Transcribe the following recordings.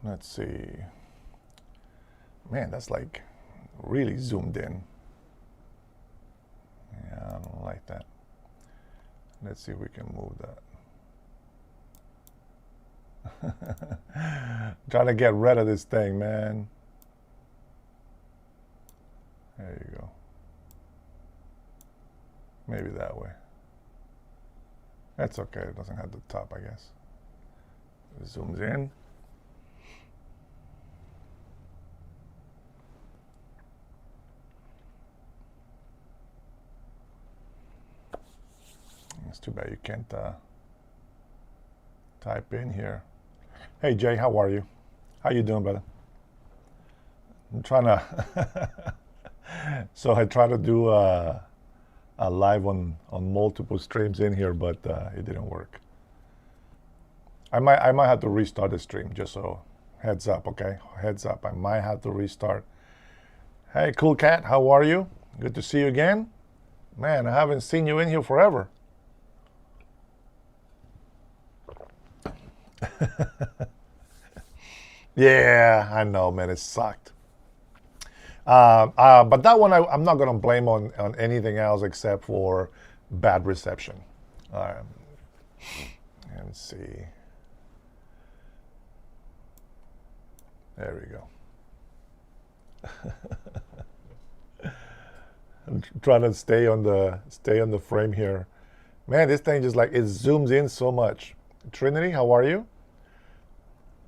Let's see. Man, that's like really zoomed in. Yeah, I don't like that. Let's see if we can move that. Trying to get rid of this thing, man. There you go. Maybe that way. That's okay. It doesn't have the top, I guess. It zooms in. It's too bad you can't type in here. Hey Jay, how are you? How you doing, brother? I'm trying to. So I try to do a live on multiple streams in here, but it didn't work. I might have to restart the stream, just so heads up, okay? Heads up. I might have to restart. Hey, Cool Cat, how are you? Good to see you again. Man, I haven't seen you in here forever. Yeah, I know, man. It sucked. But that one, I'm not going to blame on anything else except for bad reception. Let's see. There we go. I'm trying to stay on the frame here. Man, this thing just like it zooms in so much. Trinity, how are you?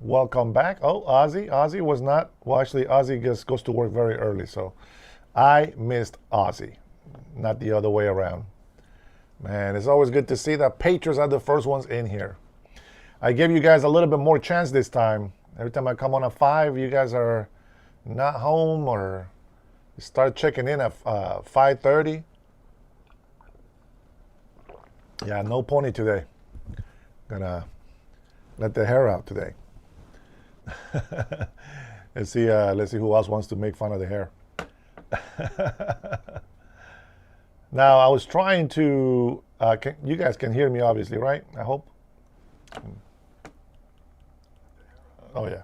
Welcome back. Oh, Ozzy. Ozzy was not. Well, actually, Ozzy just goes to work very early, so I missed Ozzy, not the other way around. Man, it's always good to see that Patriots are the first ones in here. I gave you guys a little bit more chance this time. Every time I come on at 5, you guys are not home or start checking in at 5:30. Yeah, no pony today. Gonna let the hair out today. Let's see who else wants to make fun of the hair. Now, I was trying to, you guys can hear me obviously, right? I hope. Oh, yeah.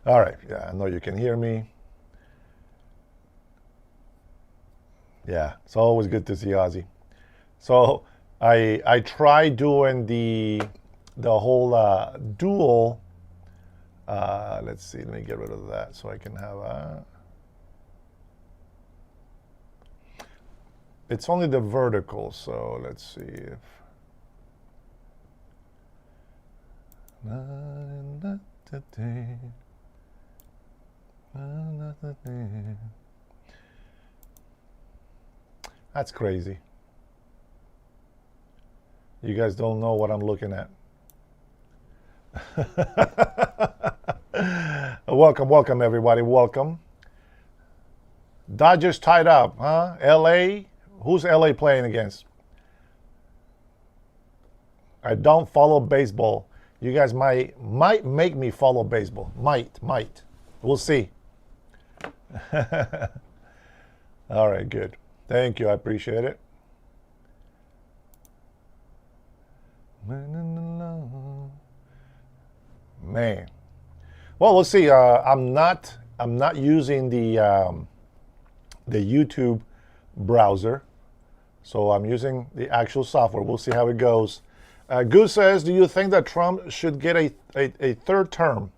All right. Yeah, I know you can hear me. Yeah, it's always good to see Ozzy. So I tried doing the whole dual. Let's see. Let me get rid of that so I can have. It's only the vertical, so let's see if. That's crazy. You guys don't know what I'm looking at. Welcome everybody. Welcome. Dodgers tied up, huh? LA. Who's LA playing against? I don't follow baseball. You guys might make me follow baseball. Might. We'll see. All right, good. Thank you. I appreciate it. Man. Well, let's see. I'm not using the YouTube browser, so I'm using the actual software. We'll see how it goes. Goose says, do you think that Trump should get a third term?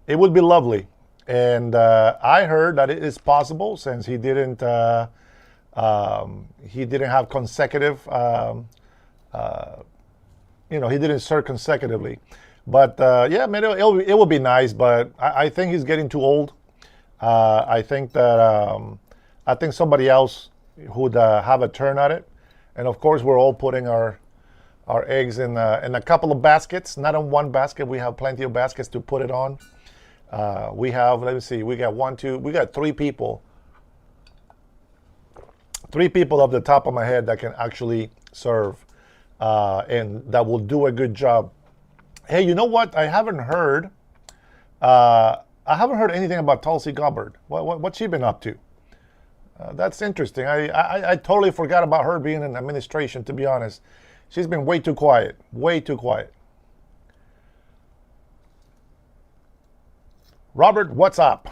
It would be lovely. And I heard that it is possible since he didn't have consecutive, he didn't serve consecutively. But yeah, man, it will be nice. But I think he's getting too old. I think somebody else would have a turn at it. And of course, we're all putting our eggs in a couple of baskets, not in one basket. We have plenty of baskets to put it on. We have, let me see, we got 3 people. 3 people off the top of my head that can actually serve and that will do a good job. Hey, you know what? I haven't heard anything about Tulsi Gabbard. What's she been up to? That's interesting. I totally forgot about her being in administration, to be honest. She's been way too quiet. Way too quiet. Robert, what's up?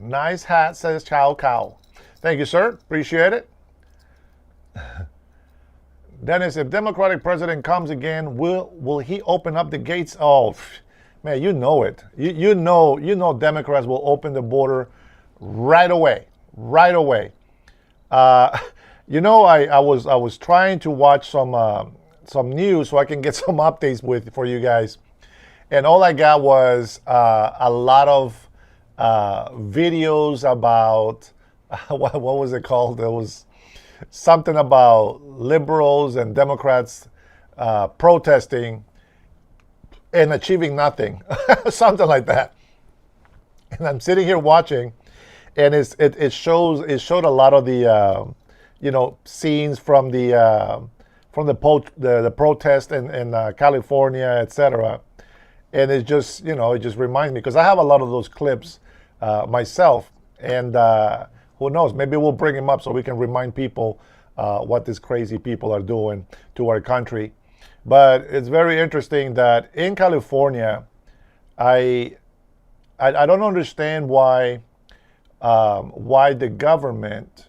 Nice hat, says Chow Cow. Thank you, sir. Appreciate it. Dennis, if Democratic president comes again, will he open up the gates? Oh, man, you know it. You know Democrats will open the border right away, right away. Uh, I was trying to watch some news so I can get some updates for you guys, and all I got was a lot of videos about what was it called? There was something about liberals and Democrats protesting and achieving nothing, something like that. And I'm sitting here watching, and it showed a lot of the scenes from the protest in California, etc. And it just reminds me, because I have a lot of those clips myself, and who knows, maybe we'll bring him up so we can remind people what these crazy people are doing to our country. But it's very interesting that in California, I don't understand why the government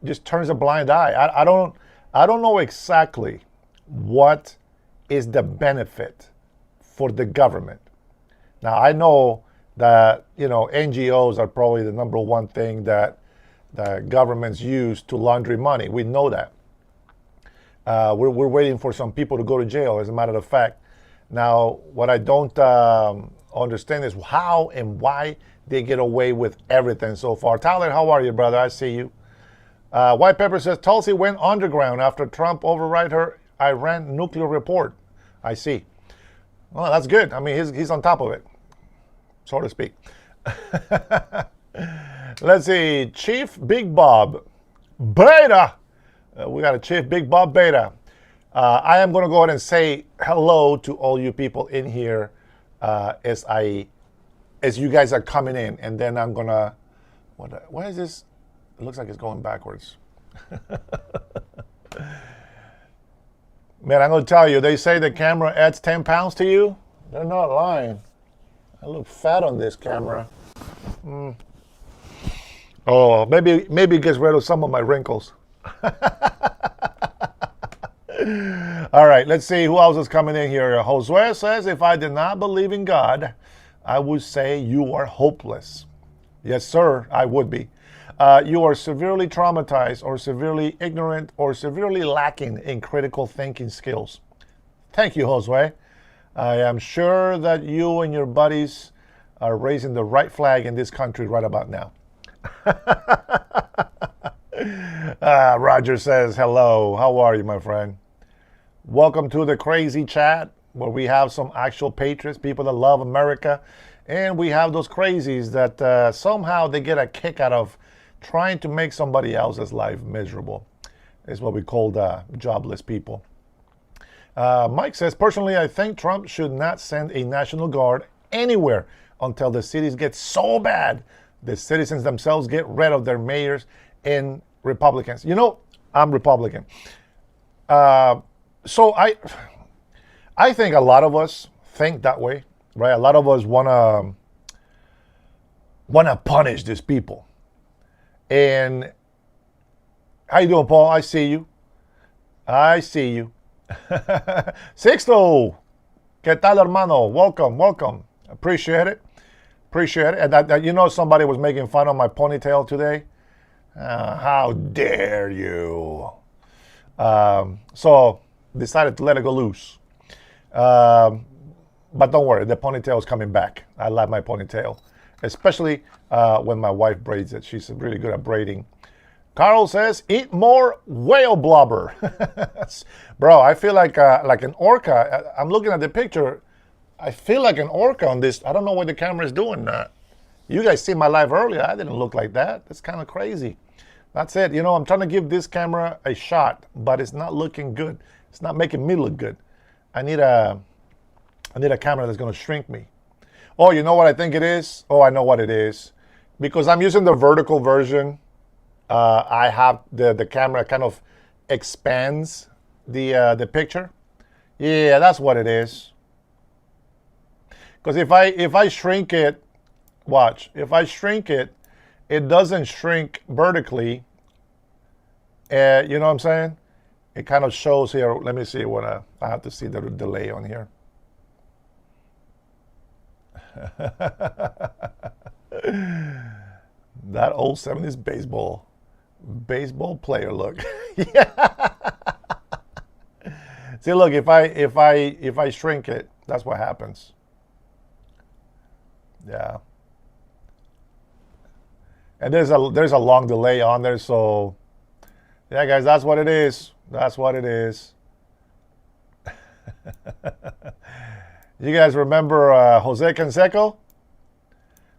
just turns a blind eye. I don't know exactly what is the benefit for the government. Now I know that NGOs are probably the number one thing that the governments use to launder money. We know that. We're waiting for some people to go to jail, as a matter of fact. Now, what I don't understand is how and why they get away with everything so far. Tyler, how are you, brother? I see you. White Pepper says, Tulsi went underground after Trump override her Iran nuclear report. I see. Well, that's good. I mean, he's on top of it, so to speak. Let's see. Chief Big Bob Beta. We got a Chief Big Bob Beta. I am going to go ahead and say hello to all you people in here as you guys are coming in, and then I'm going to... What is this? It looks like it's going backwards. Man, I'm going to tell you, they say the camera adds 10 pounds to you. They're not lying. I look fat on this camera. Oh, maybe it gets rid of some of my wrinkles. All right, let's see who else is coming in here. Josue says, if I did not believe in God, I would say you are hopeless. Yes, sir, I would be. You are severely traumatized or severely ignorant or severely lacking in critical thinking skills. Thank you, Josue. I am sure that you and your buddies are raising the right flag in this country right about now. Roger says, hello. How are you, my friend? Welcome to the crazy chat, where we have some actual patriots, people that love America, and we have those crazies that somehow they get a kick out of trying to make somebody else's life miserable. It's what we call jobless people. Mike says, personally, I think Trump should not send a National Guard anywhere until the cities get so bad the citizens themselves get rid of their mayors and Republicans. I'm Republican. So I think a lot of us think that way, right? A lot of us wanna punish these people. And how you doing, Paul? I see you. Sixto, ¿qué tal, hermano? Welcome. Appreciate it. And that somebody was making fun of my ponytail today. How dare you? So decided to let it go loose. But don't worry, the ponytail is coming back. I love my ponytail, especially when my wife braids it. She's really good at braiding. Carl says, eat more whale blubber. Bro, I feel like an orca. I'm looking at the picture. I feel like an orca on this. I don't know what the camera is doing. You guys see my live earlier. I didn't look like that. That's kind of crazy. That's it. I'm trying to give this camera a shot, but it's not looking good. It's not making me look good. I need a camera that's going to shrink me. Oh, you know what I think it is? Oh, I know what it is. Because I'm using the vertical version, I have the camera kind of expands the picture. Yeah, that's what it is. Because if I shrink it, watch. If I shrink it, it doesn't shrink vertically. You know what I'm saying? It kind of shows here. Let me see what I have to see the delay on here. That old 70s baseball player look. Yeah. See, look, if I shrink it, that's what happens. Yeah. And there's a long delay on there, so yeah, guys, that's what it is. That's what it is. You guys remember Jose Canseco?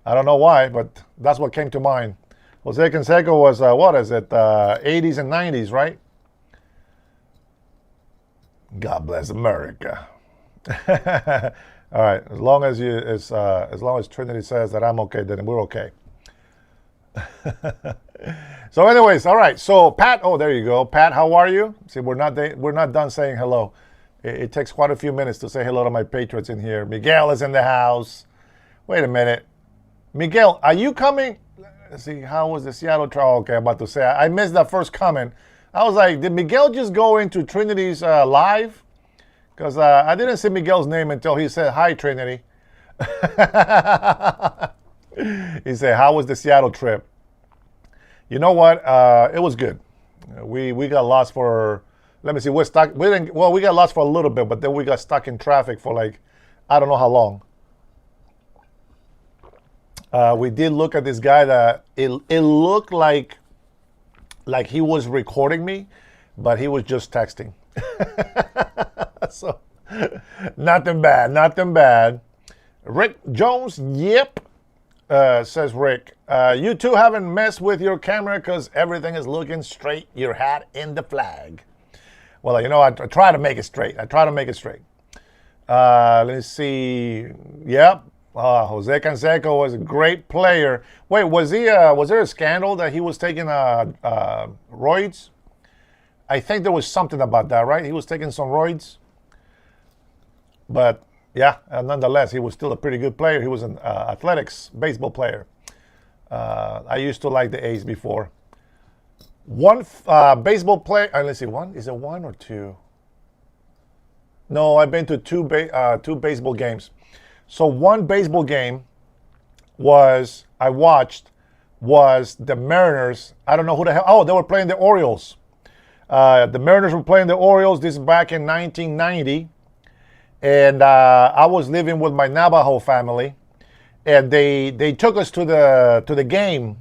I don't know why, but that's what came to mind. Jose Canseco was, what is it, 80s and 90s, right? God bless America. All right, as long as Trinity says that I'm okay, then we're okay. So, anyways, all right. So, Pat, oh, there you go, Pat. How are you? See, we're not done saying hello. It takes quite a few minutes to say hello to my patriots in here. Miguel is in the house. Wait a minute, Miguel, are you coming? Let's see, how was the Seattle trial? Okay, I'm about to say I missed that first comment. I was like, did Miguel just go into Trinity's live? Because I didn't see Miguel's name until he said, hi, Trinity. He said, how was the Seattle trip? You know what? It was good. We got lost for, let me see, we got lost for a little bit, but then we got stuck in traffic for like, I don't know how long. We did look at this guy that it looked like he was recording me, but he was just texting. So, nothing bad. Rick Jones, yep, says Rick. You two haven't messed with your camera because everything is looking straight. Your hat in the flag. Well, you know, I try to make it straight. Let's see. Yep. Jose Canseco was a great player. Wait, was there a scandal that he was taking roids? I think there was something about that, right? He was taking some roids. But yeah, nonetheless, he was still a pretty good player. He was an athletics baseball player. I used to like the A's before. One baseball player. Let's see, one is it one or two? No, I've been to two baseball games. So one baseball game I watched was the Mariners. I don't know who the hell. Oh, they were playing the Orioles. The Mariners were playing the Orioles. This is back in 1990. And I was living with my Navajo family. And they took us to the game.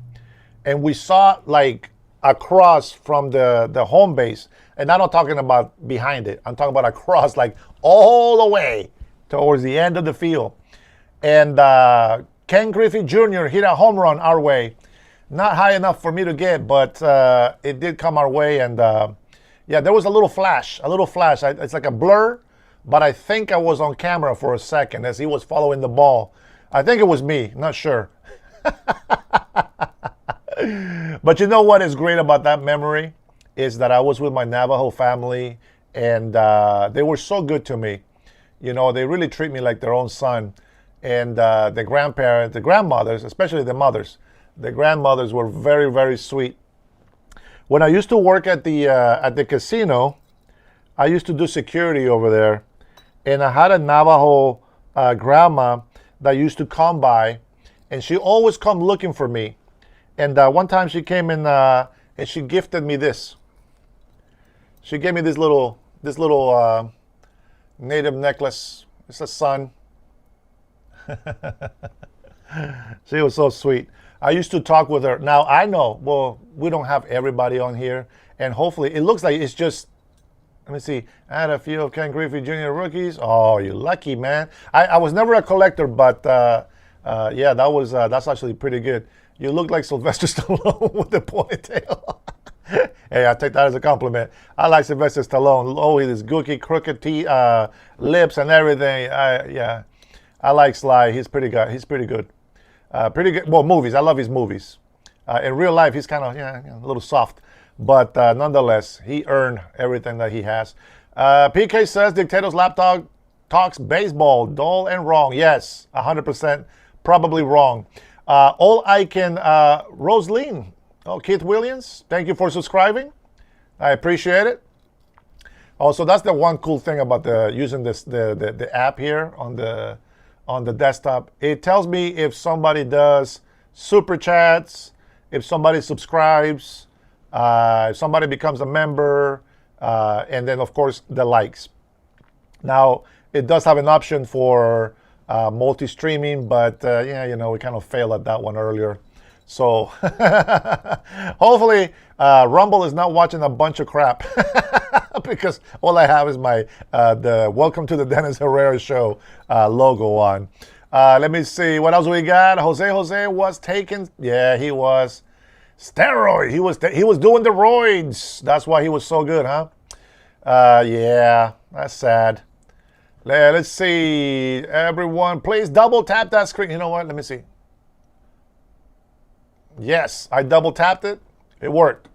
And we saw like across from the home base. And I'm not talking about behind it. I'm talking about across, like all the way towards the end of the field. And Ken Griffey Jr. hit a home run our way. Not high enough for me to get, but it did come our way. And yeah, there was a little flash. It's like a blur, but I think I was on camera for a second as he was following the ball. I think it was me, not sure. But you know what is great about that memory is that I was with my Navajo family, and they were so good to me. You know, they really treat me like their own son. And the grandparents, the grandmothers, especially the mothers, the grandmothers were very, very sweet. When I used to work at the casino, I used to do security over there, and I had a Navajo grandma that used to come by, and she always come looking for me. And one time she came in and she gifted me this. She gave me this little native necklace. It's a sun. She was so sweet. I used to talk with her. Now I know, well, we don't have everybody on here, and hopefully it looks like it's just, let me see, I had a few of Ken Griffey Jr. rookies. Oh, you're lucky, man. I was never a collector, but yeah, that's actually pretty good. You look like Sylvester Stallone with the ponytail. Hey, I take that as a compliment. I like Sylvester Stallone. Oh, his gooky, crooked teeth, lips and everything. Yeah, I like Sly. He's pretty good. Pretty good. Well, movies. I love his movies. In real life, he's kind of a little soft, but nonetheless, he earned everything that he has. PK says Dictator's laptop talks baseball, dull and wrong. Yes, 100% probably wrong. All I can, Rosaline, Keith Williams, thank you for subscribing. I appreciate it. Also, that's the one cool thing about using the app here on the desktop. It tells me if somebody does super chats, if somebody subscribes, if somebody becomes a member, and then of course the likes. Now it does have an option for multi-streaming, but yeah, you know, we kind of failed at that one earlier. So hopefully Rumble is not watching a bunch of crap because all I have is my the Welcome to the Dennis Herrera Show logo on. Let me see what else we got. Jose was taken. Yeah, he was. Steroid. He was doing the roids. That's why he was so good, huh? Yeah, that's sad. Let's see. Everyone, please double tap that screen. You know what? Let me see. Yes, I double tapped it. It worked.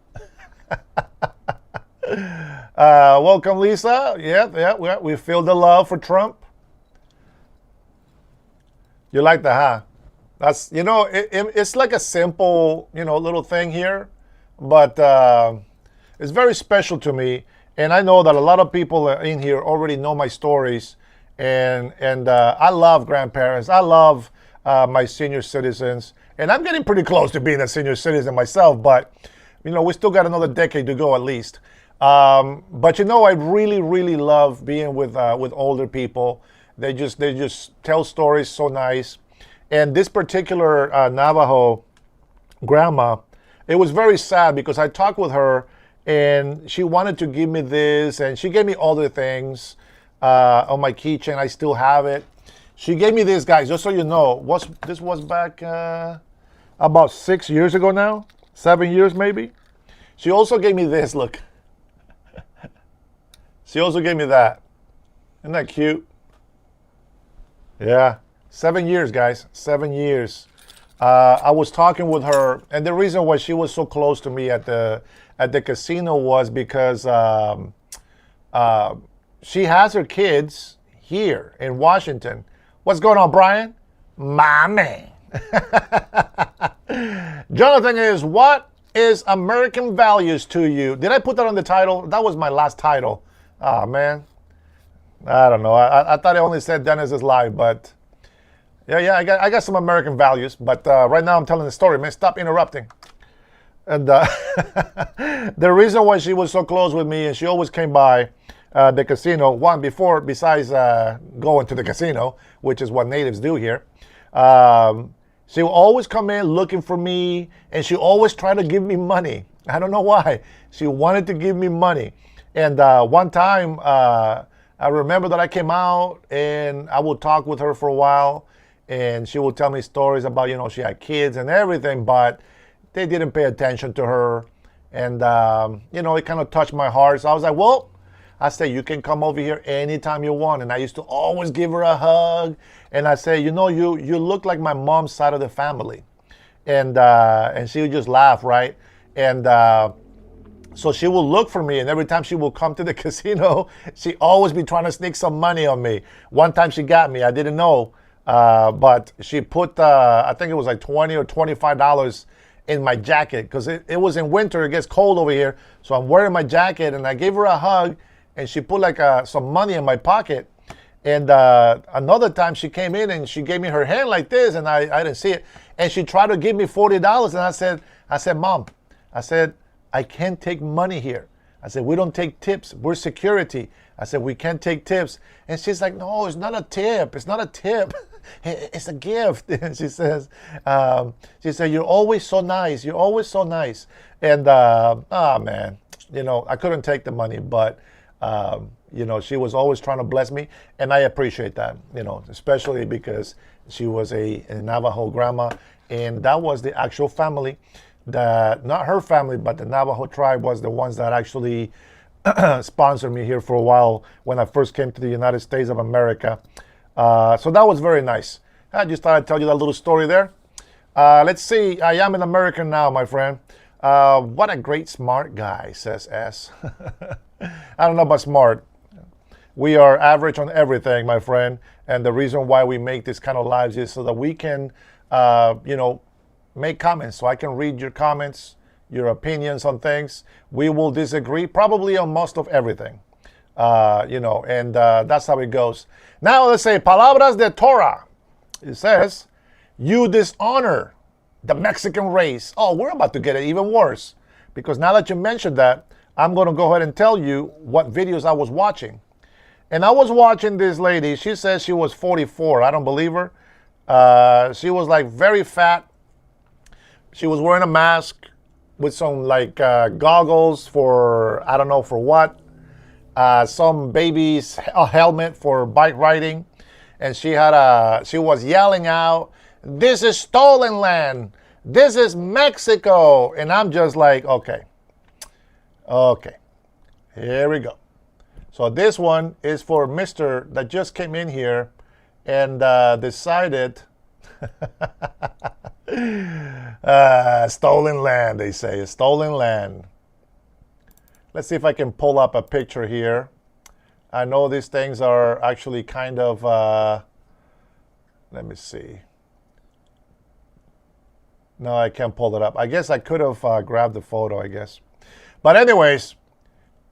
Welcome, Lisa. Yeah, we feel the love for Trump. You like that, huh? That's, you know, it's like a simple, you know, little thing here, but it's very special to me. And I know that a lot of people in here already know my stories. And I love grandparents. I love my senior citizens. And I'm getting pretty close to being a senior citizen myself, but, you know, we still got another decade to go at least. But, you know, I really, really love being with older people. They just tell stories so nice. And this particular Navajo grandma, it was very sad because I talked with her and she wanted to give me this and she gave me all the things on my keychain. I still have it. She gave me this, guys, just so you know. This was back about 6 years ago now, 7 years maybe. She also gave me this, look. She also gave me that. Isn't that cute? Yeah. 7 years, guys. 7 years. I was talking with her, and the reason why she was so close to me at the casino was because she has her kids here in Washington. What's going on, Brian? My man. Jonathan is, what is American values to you? Did I put that on the title? That was my last title. Oh, man. I don't know. I thought I only said Dennis is live, but... Yeah, I got some American values, but right now I'm telling the story, man. Stop interrupting. And the reason why she was so close with me, and she always came by the casino, besides going to the casino, which is what natives do here, she will always come in looking for me, and she always tried to give me money. I don't know why. She wanted to give me money. And one time, I remember that I came out, and I would talk with her for a while, and she would tell me stories about, you know, she had kids and everything, but they didn't pay attention to her. And, you know, it kind of touched my heart. So I was like, well, I said, you can come over here anytime you want. And I used to always give her a hug. And I say, you know, you look like my mom's side of the family. And she would just laugh, right? And so she will look for me. And every time she will come to the casino, she always be trying to sneak some money on me. One time she got me. I didn't know. But she put, I think it was like $20 or $25 in my jacket because it was in winter. It gets cold over here. So I'm wearing my jacket and I gave her a hug and she put like some money in my pocket. And another time she came in and she gave me her hand like this and I didn't see it. And she tried to give me $40 and I said, Mom, I said, I can't take money here. I said, we don't take tips. We're security. I said, we can't take tips. And she's like, no, it's not a tip. It's not a tip. It's a gift. And she said, you're always so nice. You're always so nice. And, man, you know, I couldn't take the money, but, you know, she was always trying to bless me. And I appreciate that, you know, especially because she was a Navajo grandma. And that was the actual family that, not her family, but the Navajo tribe was the ones that actually sponsored me here for a while when I first came to the United States of America. So that was very nice. I just thought I'd tell you that little story there. Let's see. I am an American now, my friend. What a great smart guy, says S. I don't know about smart. We are average on everything, my friend. And the reason why we make this kind of lives is so that we can, make comments. So I can read your comments, your opinions on things. We will disagree probably on most of everything, and that's how it goes. Now let's say palabras de Torah. It says, you dishonor the Mexican race. Oh, we're about to get it even worse. Because now that you mentioned that, I'm going to go ahead and tell you what videos I was watching. And I was watching this lady. She says she was 44. I don't believe her. She was like very fat. She was wearing a mask with some like goggles for, I don't know for what. Some baby's a helmet for bike riding. And she was yelling out, "This is stolen land. This is Mexico." And I'm just like, okay, here we go. So this one is for Mr. that just came in here and decided, stolen land, they say, stolen land. Let's see if I can pull up a picture here. I know these things are actually kind of, let me see. No, I can't pull it up. I guess I could have grabbed the photo, I guess. But anyways,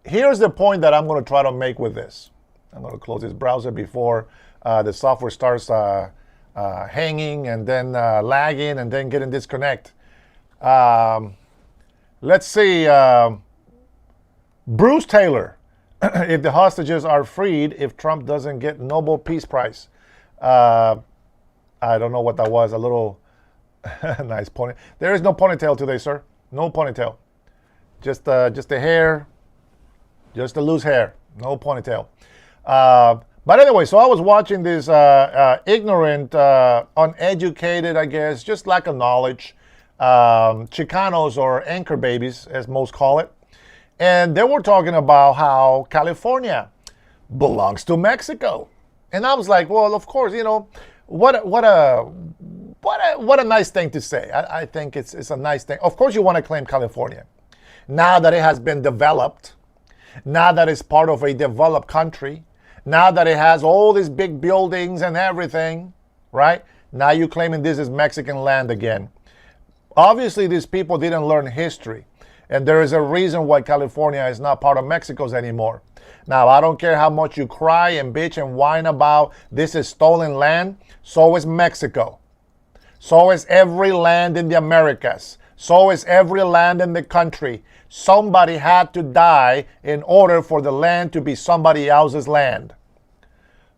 here's the point that I'm going to try to make with this. I'm going to close this browser before the software starts hanging and then lagging and then getting disconnect. Let's see. Bruce Taylor. If the hostages are freed, if Trump doesn't get Nobel Peace Prize. I don't know what that was. A little nice pony. There is no ponytail today, sir. No ponytail. Just the hair. Just the loose hair. No ponytail. But anyway, so I was watching this ignorant, uneducated, I guess, just lack of knowledge, Chicanos or anchor babies, as most call it. And they were talking about how California belongs to Mexico. And I was like, well, of course, what a nice thing to say. I think it's a nice thing. Of course you want to claim California. Now that it has been developed, now that it's part of a developed country, now that it has all these big buildings and everything, right? Now you're claiming this is Mexican land again. Obviously, these people didn't learn history. And there is a reason why California is not part of Mexico's anymore. Now, I don't care how much you cry and bitch and whine about this is stolen land. So is Mexico. So is every land in the Americas. So is every land in the country. Somebody had to die in order for the land to be somebody else's land.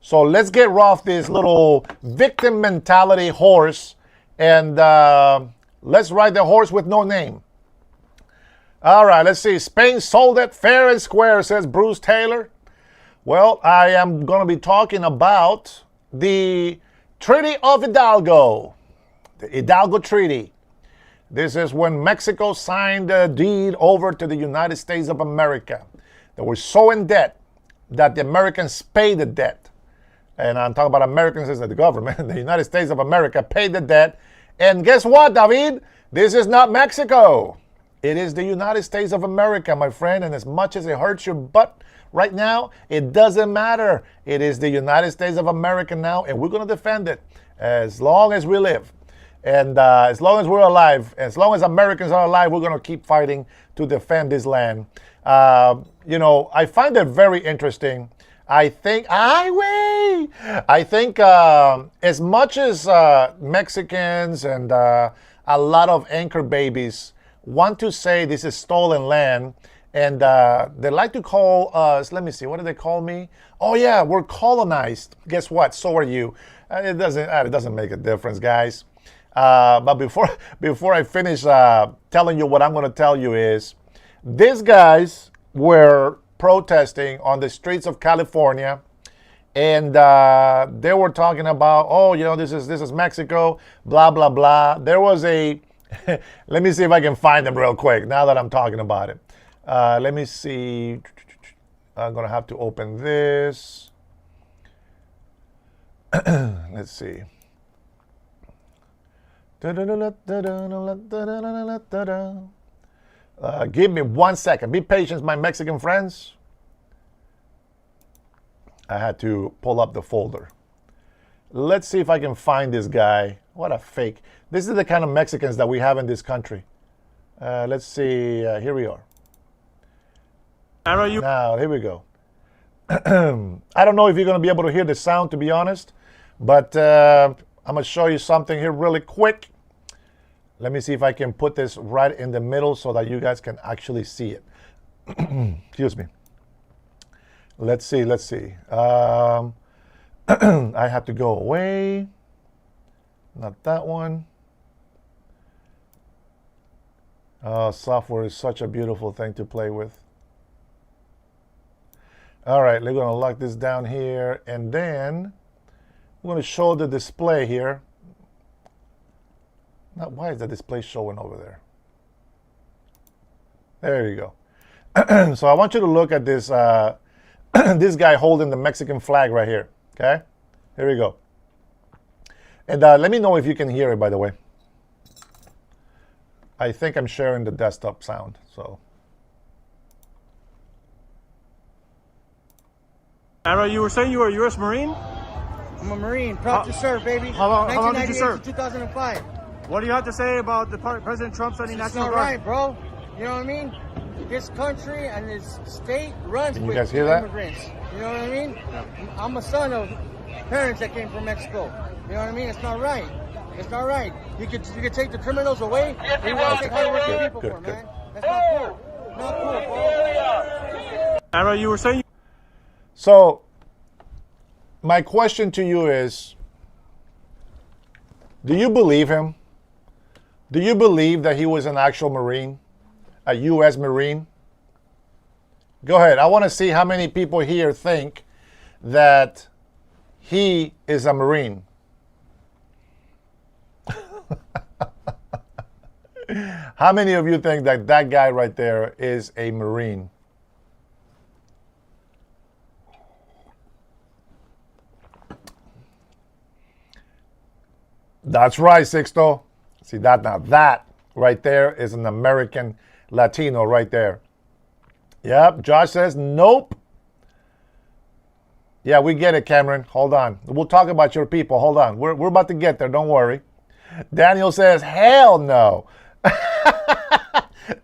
So let's get off this little victim mentality horse and let's ride the horse with no name. All right, let's see. Spain sold it fair and square, says Bruce Taylor. Well, I am going to be talking about the Treaty of Hidalgo, the Hidalgo Treaty. This is when Mexico signed a deed over to the United States of America. They were so in debt that the Americans paid the debt. And I'm talking about Americans as the government. The United States of America paid the debt. And guess what, David? This is not Mexico. It is the United States of America, my friend. And as much as it hurts your butt right now, it doesn't matter. It is the United States of America now, and we're going to defend it as long as we live. And as long as we're alive, as long as Americans are alive, we're going to keep fighting to defend this land. I find it very interesting. I think as much as Mexicans and a lot of anchor babies want to say this is stolen land, and they like to call us, let me see, what do they call me? Oh yeah, we're colonized. Guess what? So are you. It doesn't make a difference, guys. But before I finish telling you what I'm going to tell you is, these guys were protesting on the streets of California, and they were talking about, this is Mexico, blah blah blah. There was a let me see if I can find them real quick now that I'm talking about it. Let me see. I'm gonna have to open this. Let's see. Give me 1 second. Be patient, my Mexican friends. I had to pull up the folder. Let's see if I can find this guy. What a fake. This is the kind of Mexicans that we have in this country. Let's see. Here we are. Now, here we go. I don't know if you're going to be able to hear the sound, to be honest, but I'm going to show you something here really quick. Let me see if I can put this right in the middle so that you guys can actually see it. Excuse me. Let's see. I have to go away. Not that one. Software is such a beautiful thing to play with. All right, we're going to lock this down here, and then we're going to show the display here. Now, why is the display showing over there? There you go. So I want you to look at this this guy holding the Mexican flag right here. Okay, here we go. And let me know if you can hear it, by the way. I think I'm sharing the desktop sound, so. Herrera, you were saying you were a U.S. Marine? I'm a Marine, proud to serve, baby. How long did you serve? 2005. What do you have to say about President Trump sending It's National not Guard? right, bro. You know what I mean? This country and this state runs Can you with guys hear that? immigrants. You know what I mean? I'm a son of parents that came from Mexico. You know what I mean? It's not right. It's not right. You could take the criminals away. You want to take hardworking people for, man. That's not cool. Not cool, bro. Herrera, you were saying. So, my question to you is, do you believe him? Do you believe that he was an actual Marine, a U.S. Marine? Go ahead. I want to see how many people here think that he is a Marine. How many of you think that that guy right there is a Marine? That's right, Sixto. See that now? That right there is an American Latino right there. Yep. Josh says nope. Yeah, we get it, Cameron. Hold on. We'll talk about your people. Hold on. We're about to get there. Don't worry. Daniel says hell no.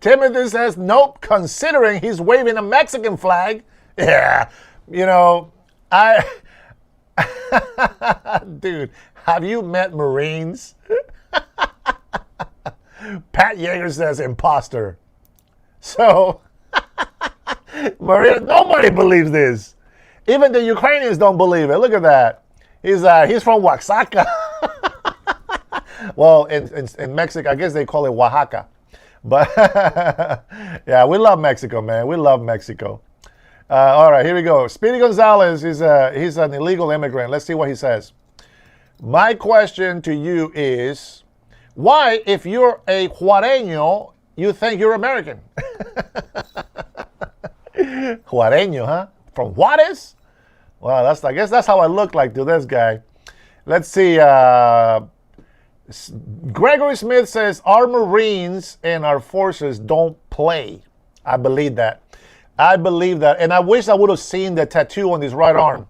Timothy says nope, considering he's waving a Mexican flag. Yeah. You know, dude, have you met Marines? Pat Yeager says imposter. So, Marine, nobody believes this. Even the Ukrainians don't believe it. Look at that. He's from Oaxaca. Well, in Mexico, I guess they call it Oaxaca. But, yeah, we love Mexico, man. We love Mexico. All right, here we go. Speedy Gonzalez, he's an illegal immigrant. Let's see what he says. My question to you is, why, if you're a Juareño, you think you're American? Juareño, huh? From Juarez? Well, I guess that's how I look like to this guy. Let's see. Gregory Smith says, our Marines and our forces don't play. I believe that. And I wish I would have seen the tattoo on his right arm.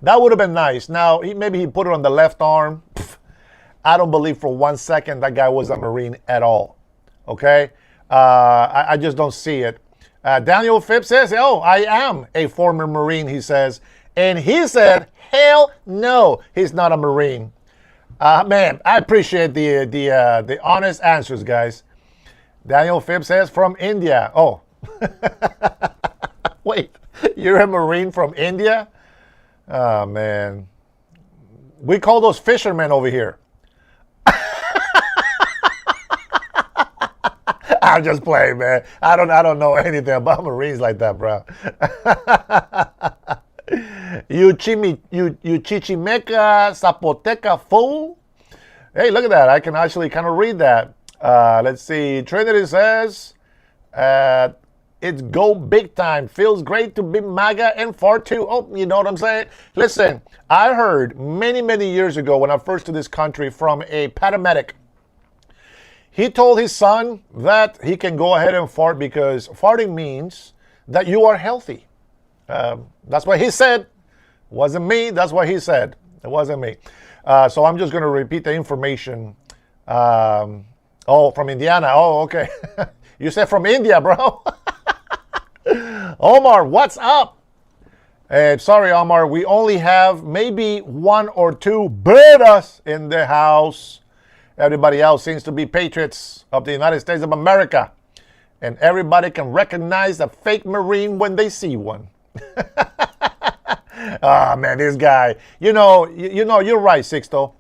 That would have been nice. Now, maybe he put it on the left arm. Pff, I don't believe for 1 second that guy was a Marine at all. Okay? I just don't see it. Daniel Phipps says, oh, I am a former Marine, he says. And he said, hell no, he's not a Marine. Man, I appreciate the honest answers, guys. Daniel Phipps says, from India. Oh. Wait, you're a Marine from India? Oh, man. We call those fishermen over here. I'm just playing, man. I don't know anything about Marines like that, bro. You Chichimeca Zapoteca fool. Hey, look at that. I can actually kind of read that. Let's see. Trinity says, it's go big time. Feels great to be MAGA and far too. Oh, you know what I'm saying? Listen, I heard many, many years ago when I first to this country from a paramedic. He told his son that he can go ahead and fart because farting means that you are healthy. That's what he said. Wasn't me. That's what he said. It wasn't me. So I'm just going to repeat the information. Oh, from Indiana. Oh, okay. You said from India, bro. Omar, what's up? Sorry, Omar. We only have maybe 1 or 2 Betas in the house. Everybody else seems to be patriots of the United States of America. And everybody can recognize a fake Marine when they see one. Ah, man, this guy. You're right, Sixto.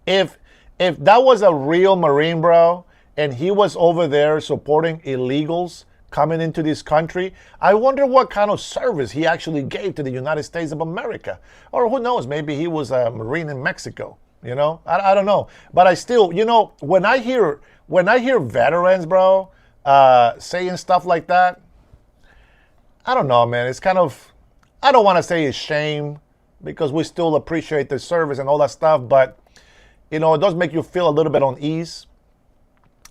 If that was a real Marine, bro, and he was over there supporting illegals coming into this country, I wonder what kind of service he actually gave to the United States of America. Or who knows, maybe he was a Marine in Mexico. I don't know. But I still, when I hear veterans, bro, saying stuff like that, I don't know, man. It's kind of, I don't want to say it's shame because we still appreciate the service and all that stuff, but, it does make you feel a little bit unease.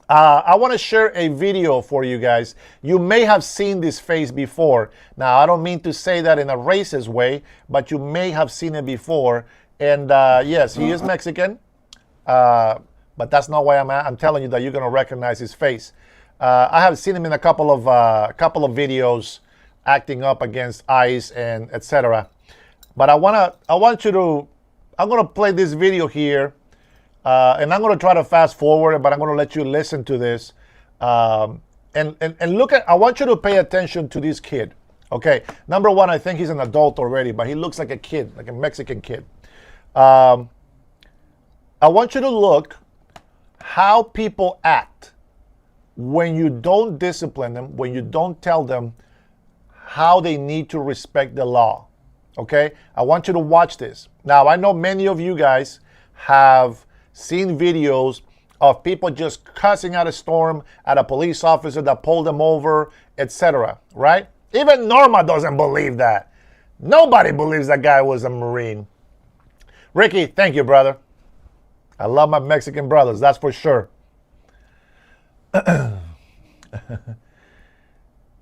I want to share a video for you guys. You may have seen this face before. Now, I don't mean to say that in a racist way, but you may have seen it before. And yes, he is Mexican, but that's not why I'm telling you that you're going to recognize his face. I have seen him in a couple of videos acting up against ICE and etc. But I'm going to play this video here. And I'm going to try to fast forward, but I'm going to let you listen to this. And look at, I want you to pay attention to this kid. Okay. Number one, I think he's an adult already, but he looks like a kid, like a Mexican kid. I want you to look how people act when you don't discipline them, when you don't tell them how they need to respect the law. Okay. I want you to watch this. Now, I know many of you guys have seen videos of people just cussing out a storm at a police officer that pulled them over, etc. Right? Even Norma doesn't believe that. Nobody believes that guy was a Marine. Ricky, thank you, brother. I love my Mexican brothers, that's for sure.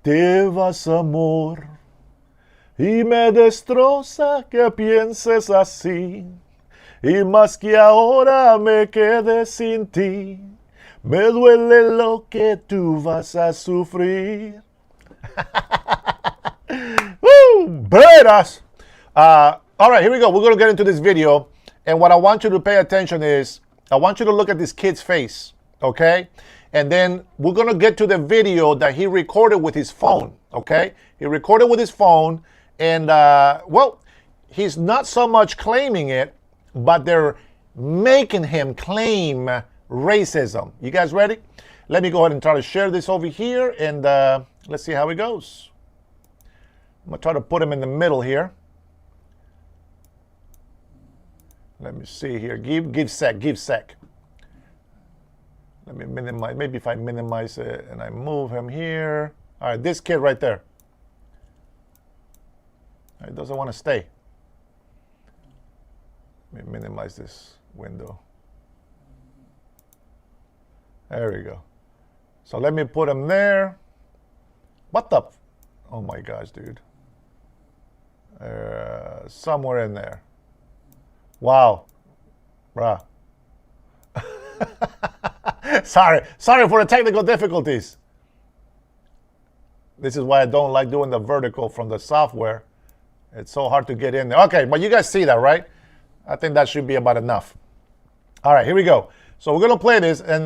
Te vas, amor, y me destroza que pienses así. Y más que ahora me quede sin ti, me duele lo que tú vas a sufrir. Woo! Betas! All right, here we go. We're going to get into this video. And what I want you to pay attention is, I want you to look at this kid's face, okay? And then we're going to get to the video that he recorded with his phone, okay? He recorded with his phone. And, well, he's not so much claiming it, but they're making him claim racism. You guys ready? Let me go ahead and try to share this over here, and let's see how it goes. I'm going to try to put him in the middle here. Let me see here. Give sec. Let me minimize. Maybe if I minimize it and I move him here. All right, this kid right there. He doesn't want to stay. Let me minimize this window. There we go. So let me put him there. What the? Oh my gosh, dude. Somewhere in there. Wow. Bruh. Sorry for the technical difficulties. This is why I don't like doing the vertical from the software. It's so hard to get in there. Okay, but you guys see that, right? I think that should be about enough. All right, here we go. So we're going to play this, and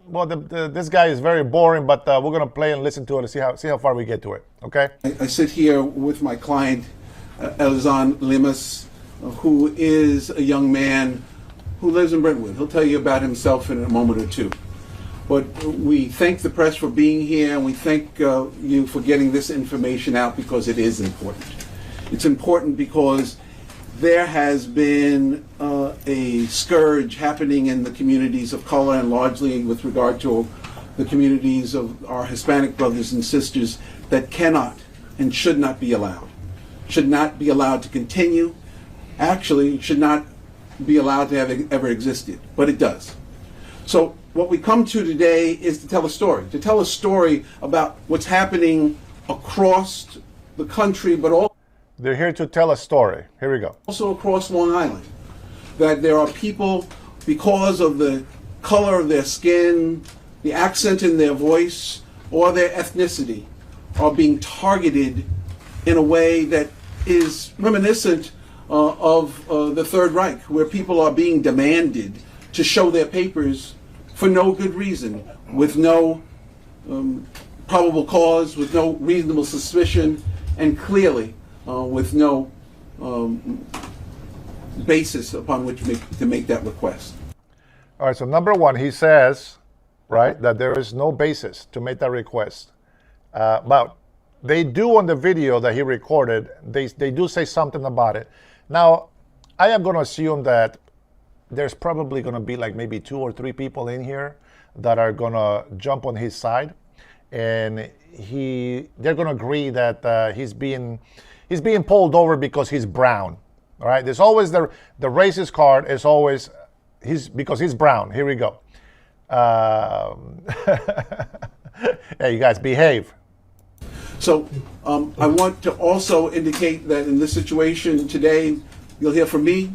well, this guy is very boring, but we're going to play and listen to it and see how far we get to it, okay? I sit here with my client, Elzon Limas, who is a young man who lives in Brentwood. He'll tell you about himself in a moment or two. But we thank the press for being here, and we thank you for getting this information out because it is important. It's important because there has been a scourge happening in the communities of color, and largely with regard to the communities of our Hispanic brothers and sisters, that cannot and should not be allowed. Should not be allowed to continue. Actually, should not be allowed to have ever existed, but it does. So what we come to today is to tell a story about what's happening across the country, but all. They're here to tell a story. Here we go. Also across Long Island, that there are people, because of the color of their skin, the accent in their voice, or their ethnicity, are being targeted in a way that is reminiscent of the Third Reich, where people are being demanded to show their papers for no good reason, with no probable cause, with no reasonable suspicion, and clearly with no basis upon which to make that request. All right, so number one, he says, right, that there is no basis to make that request. But they do on the video that he recorded, they do say something about it. Now, I am going to assume that there's probably going to be like maybe 2 or 3 people in here that are going to jump on his side, and they're going to agree that he's being pulled over because he's brown. All right, there's always the racist card is always because he's brown. Here we go. Hey, you guys, behave. So I want to also indicate that in this situation today, you'll hear from me,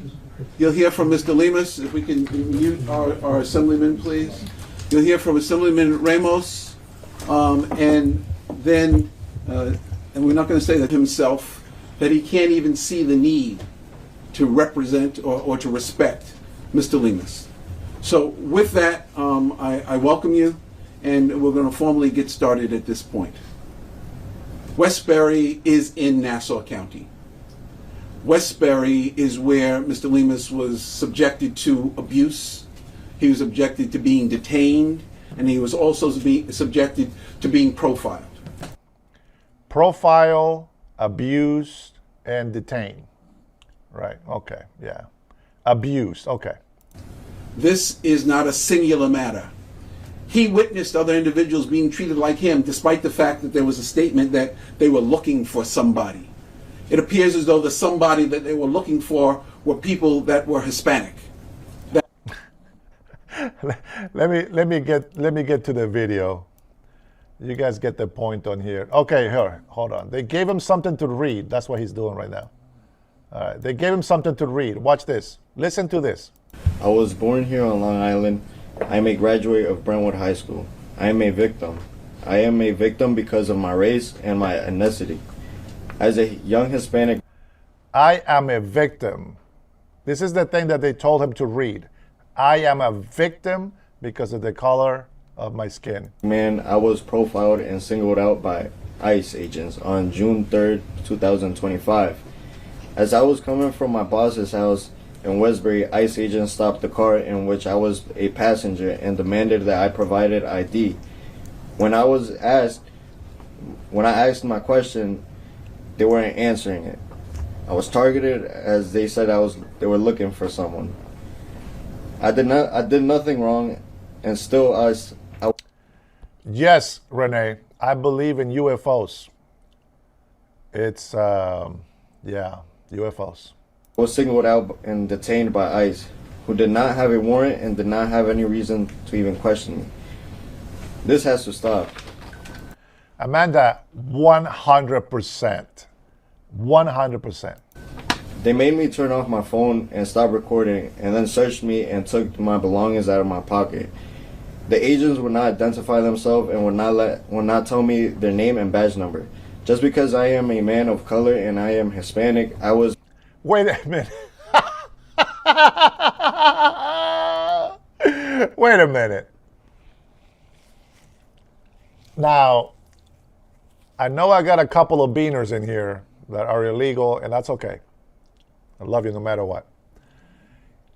you'll hear from Mr. Lemus, if we can mute our Assemblyman, please. You'll hear from Assemblyman Ramos, and then, and we're not going to say that himself, that he can't even see the need to represent or to respect Mr. Lemus. So with that, I welcome you, and we're going to formally get started at this point. Westbury is in Nassau County. Westbury is where Mr. Lemus was subjected to abuse. He was subjected to being detained, and he was also subjected to being profiled. Profile, abused, and detained. Right, okay, yeah. Abused, okay. This is not a singular matter. He witnessed other individuals being treated like him, despite the fact that there was a statement that they were looking for somebody. It appears as though the somebody that they were looking for were people that were Hispanic. let me get to the video. You guys get the point on here. Okay, here, hold on. They gave him something to read. That's what he's doing right now. All right, they gave him something to read. Watch this. Listen to this. I was born here on Long Island. I am a graduate of Brentwood High School. I am a victim. I am a victim because of my race and my ethnicity. As a young Hispanic, I am a victim. This is the thing that they told him to read. I am a victim because of the color of my skin. man, I was profiled and singled out by ICE agents on June 3rd, 2025. As I was coming from my boss's house in Westbury, ICE agents stopped the car in which I was a passenger and demanded that I provided ID. When I asked my question, they weren't answering it. I was targeted as they said they were looking for someone. I did nothing wrong, and still Yes, Renee, I believe in UFOs. It's yeah, UFOs. was singled out and detained by ICE, who did not have a warrant and did not have any reason to even question me. This has to stop. Amanda, 100%. 100%. They made me turn off my phone and stop recording, and then searched me and took my belongings out of my pocket. The agents would not identify themselves and would not tell me their name and badge number. Just because I am a man of color and I am Hispanic, I was... Wait a minute. Wait a minute. Now, I know I got a couple of beaners in here that are illegal, and that's okay. I love you no matter what.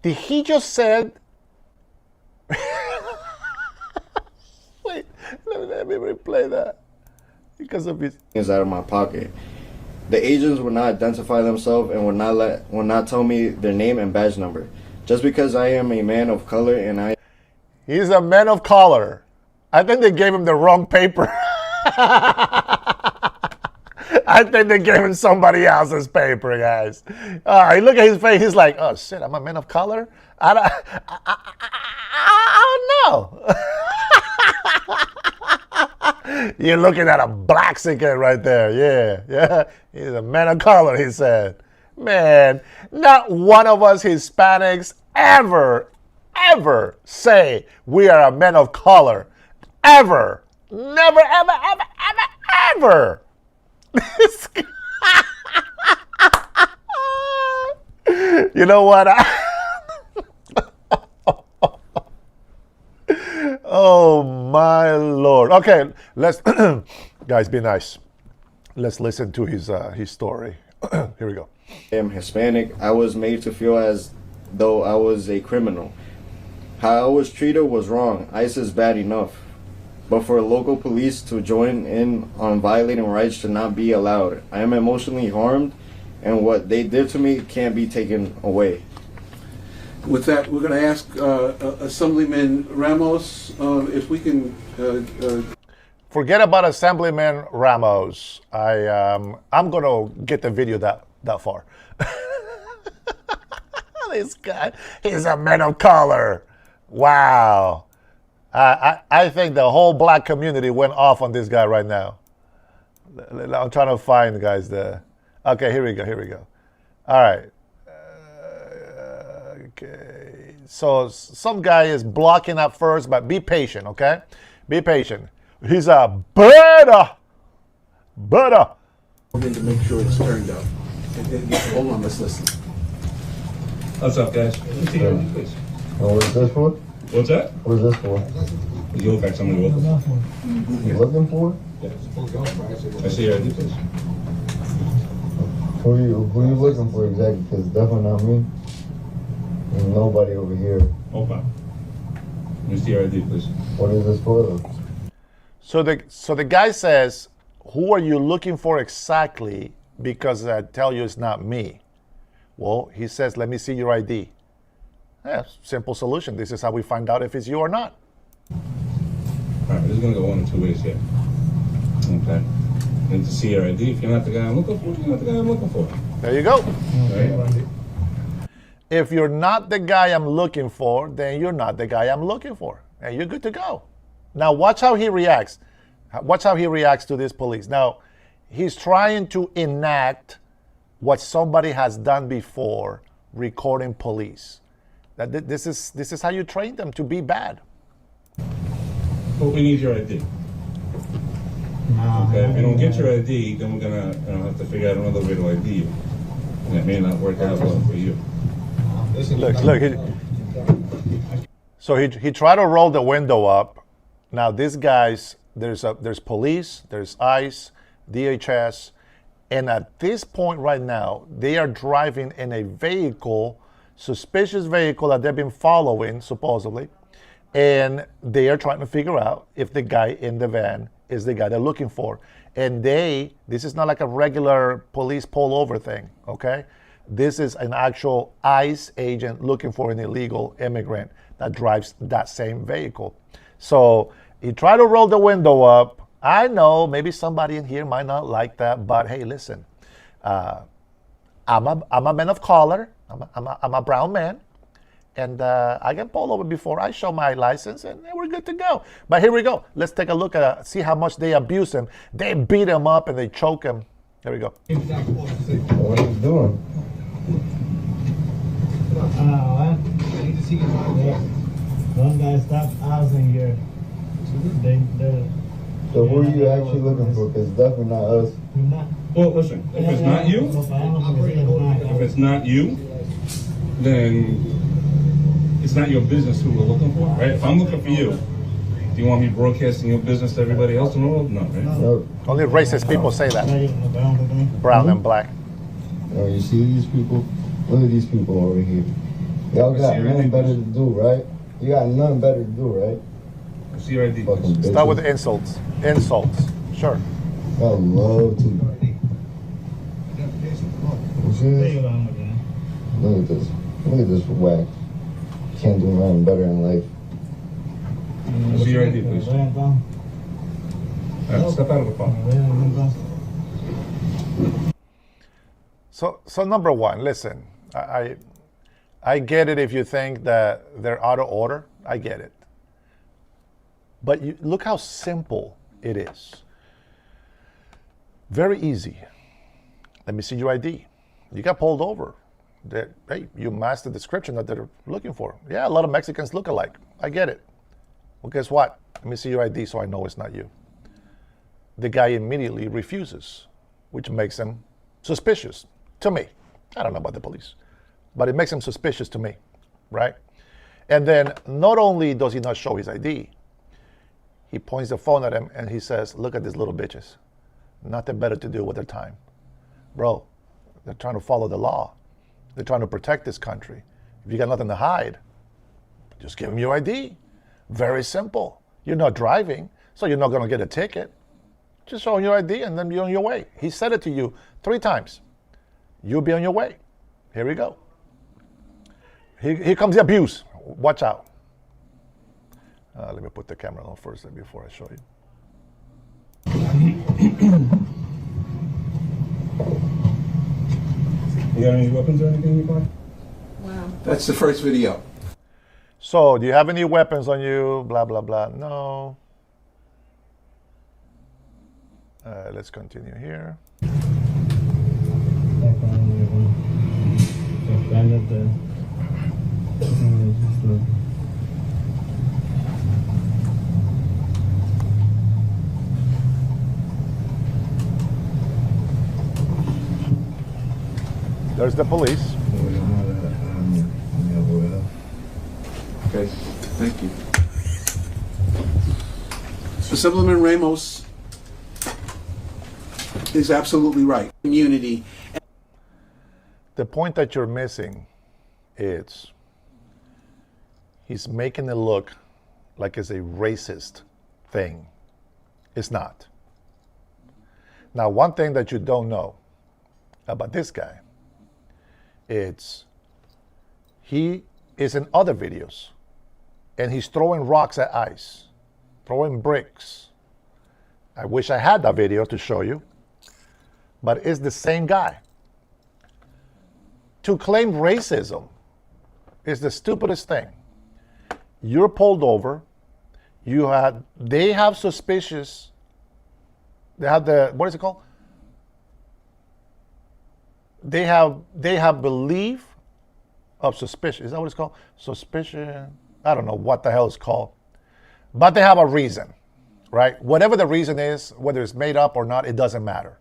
Did he just said... Wait, let me replay that. Because of his... out of my pocket. The agents would not identify themselves and would not tell me their name and badge number. Just because I am a man of color and I... He's a man of color. I think they gave him the wrong paper. I think they gave him somebody else's paper, guys. Look at his face. He's like, oh, shit, I'm a man of color? I don't know. You're looking at a Blaxican right there. Yeah. He's a man of color, he said. Man, not one of us Hispanics ever say we are a man of color. Ever. Never, ever. You know what? Oh my Lord. Okay, let's guys, be nice. Let's listen to his story. Here we go. I am Hispanic. I was made to feel as though I was a criminal. How I was treated was wrong. ICE is bad enough. But for local police to join in on violating rights should not be allowed. I am emotionally harmed, and what they did to me can't be taken away. With that, we're going to ask Assemblyman Ramos if we can. Forget about Assemblyman Ramos. I'm gonna get the video that far. This guy, he's a man of color. Wow. I think the whole black community went off on this guy right now. I'm trying to find, guys, okay, here we go. All right. Okay. So some guy is blocking up first, but be patient, okay? Be patient. He's a butter. We're going to make sure it's turned up. Hold on, let's listen. What's up, guys? Please. What is this for? What's that? What is this for? You look like somebody looking for. You looking for? I see your ID, please. Who you looking for exactly? Because it's definitely not me. There's nobody over here. Okay. Let me see your ID, please. What is this for though? So the guy says, who are you looking for exactly? Because I tell you it's not me. Well, he says, let me see your ID. Yeah, simple solution. This is how we find out if it's you or not. All right, this is going to go one of two ways here. Okay. And to see your ID, if you're not the guy I'm looking for, you're not the guy I'm looking for. There you go. Right? If you're not the guy I'm looking for, then you're not the guy I'm looking for. And you're good to go. Now, watch how he reacts. Watch how he reacts to this police. Now, he's trying to enact what somebody has done before, recording police. That this is how you train them to be bad. But we need your ID. Okay, if you don't get your ID, then we're gonna have to figure out another way to ID you. And it may not work out well for you. Look. So he tried to roll the window up. Now these guys, there's police, there's ICE, DHS, and at this point right now, they are driving in a vehicle, suspicious vehicle that they've been following supposedly, and they are trying to figure out if the guy in the van is the guy they're looking for. And this is not like a regular police pull-over thing, okay? This is an actual ICE agent looking for an illegal immigrant that drives that same vehicle. So he tried to roll the window up. I know maybe somebody in here might not like that, but hey, listen, I'm a man of color. I'm a brown man, and I get pulled over before I show my license, and we're good to go. But here we go. Let's take a look at see how much they abuse him. They beat him up and they choke him. There we go. What are you doing? One guy stopped housing here. So who are you actually looking for? Because it's definitely not us. Well, listen, if it's not you, then it's not your business who we're looking for, right? If I'm looking for you, do you want me broadcasting your business to everybody else in the world? No, right? No. Only racist people say that. Brown and black. Oh, you see these people? Look at these people over here. Y'all got nothing better to do, right? You got nothing better to do, right? See your ID. Fucking bitches. Start with the insults. Insults. Sure. I love to. You see this? Look at this. Look at this whack. Can't do nothing better in life. See your ID, please. All right, step out of the car. So number one, listen, I get it if you think that they're out of order. I get it. But look how simple It is. Very easy. Let me see your ID. You got pulled over. Hey, you matched the description that they're looking for. Yeah, a lot of Mexicans look alike. I get it. Well, guess what? Let me see your ID so I know it's not you. The guy immediately refuses, which makes him suspicious to me. I don't know about the police, but it makes him suspicious to me, right? And then not only does he not show his ID, he points the phone at him and he says, look at these little bitches. Nothing better to do with their time. Bro, they're trying to follow the law. They're trying to protect this country. If you got nothing to hide, just give them your ID. Very simple. You're not driving, so you're not going to get a ticket. Just show them your ID and then you're on your way. He said it to you 3 times. You'll be on your way. Here we go. Here comes the abuse. Watch out. Let me put the camera on first before I show you. You got any weapons or anything in your car? Wow. That's the first video. So, do you have any weapons on you? Blah, blah, blah. No. Let's continue here. There's the police. Okay, thank you. Assemblyman Ramos is absolutely right. Immunity. The point that you're missing is he's making it look like it's a racist thing. It's not. Now, one thing that you don't know about this guy, it's he is in other videos and he's throwing rocks at ICE, throwing bricks. I wish I had that video to show you, but it's the same guy. To claim racism is the stupidest thing. You're pulled over. They have suspicious. They have what is it called? They have belief of suspicion. Is that what it's called? Suspicion. I don't know what the hell it's called. But they have a reason, right? Whatever the reason is, whether it's made up or not, it doesn't matter.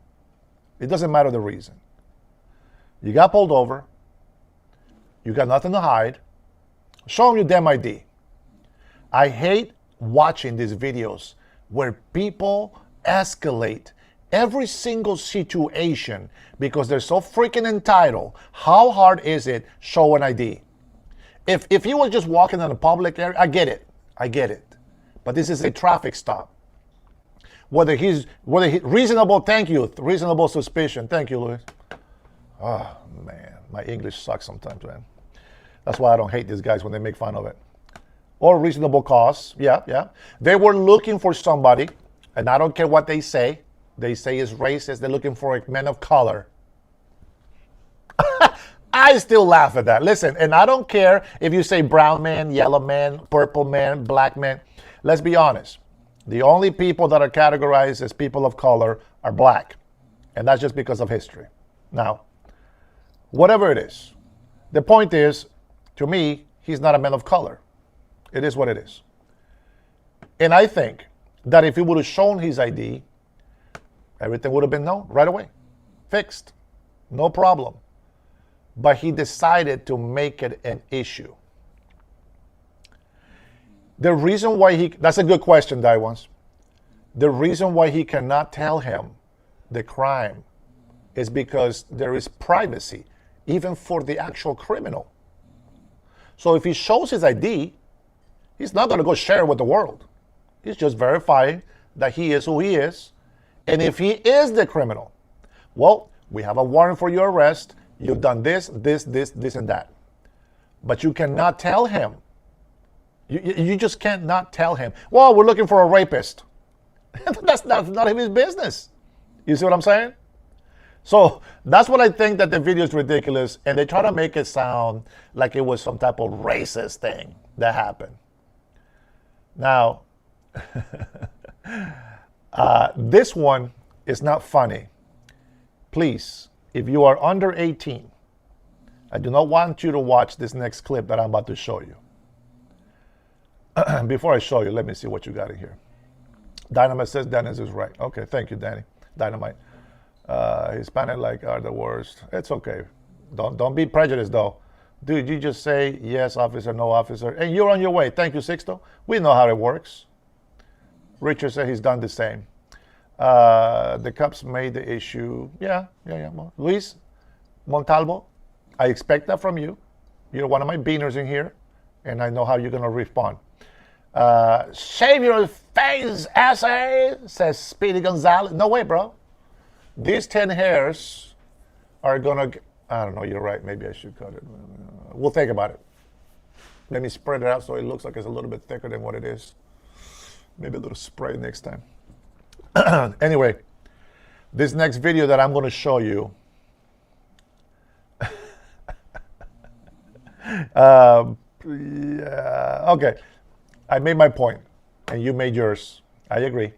It doesn't matter the reason. You got pulled over. You got nothing to hide. Show them your damn ID. I hate watching these videos where people escalate every single situation because they're so freaking entitled. How hard is it? Show an ID. If he was just walking in a public area, I get it. But this is a traffic stop. Whether he reasonable, thank you, reasonable suspicion. Thank you, Luis. Oh man, my English sucks sometimes, man. That's why I don't hate these guys when they make fun of it. Or reasonable cause, yeah. They were looking for somebody, and I don't care what they say. They say it's racist. They're looking for a man of color. I still laugh at that. Listen, and I don't care if you say brown man, yellow man, purple man, black man. Let's be honest. The only people that are categorized as people of color are black. And that's just because of history. Now, whatever it is, the point is, to me, he's not a man of color. It is what it is. And I think that if he would have shown his ID, everything would have been known right away. Fixed. No problem. But he decided to make it an issue. The reason why that's a good question, Daiwans. The reason why he cannot tell him the crime is because there is privacy, even for the actual criminal. So if he shows his ID, he's not going to go share it with the world. He's just verifying that he is who he is. And if he is the criminal, well, we have a warrant for your arrest. You've done this, and that. But you cannot tell him. You just can't not tell him, well, we're looking for a rapist. That's not his business. You see what I'm saying? So that's what I think that the video is ridiculous. And they try to make it sound like it was some type of racist thing that happened. Now, This one is not funny. Please, if you are under 18, I do not want you to watch this next clip that I'm about to show you. Before I show you, let me see what you got in here. Dynamite says Dennis is right. Okay, thank you, Danny. Dynamite. Hispanic like are the worst. It's okay. Don't be prejudiced though. Dude, you just say yes, officer, no officer, and you're on your way. Thank you, Sixto. We know how it works. Richard said he's done the same. The cops made the issue. Yeah. Well, Luis Montalvo, I expect that from you. You're one of my beaners in here, and I know how you're going to respond. Shave your face, assay, says Speedy Gonzalez. No way, bro. These 10 hairs are going to, I don't know, you're right. Maybe I should cut it. We'll think about it. Let me spread it out so it looks like it's a little bit thicker than what it is. Maybe a little spray next time. Anyway, this next video that I'm going to show you, yeah, okay, I made my point and you made yours. I agree.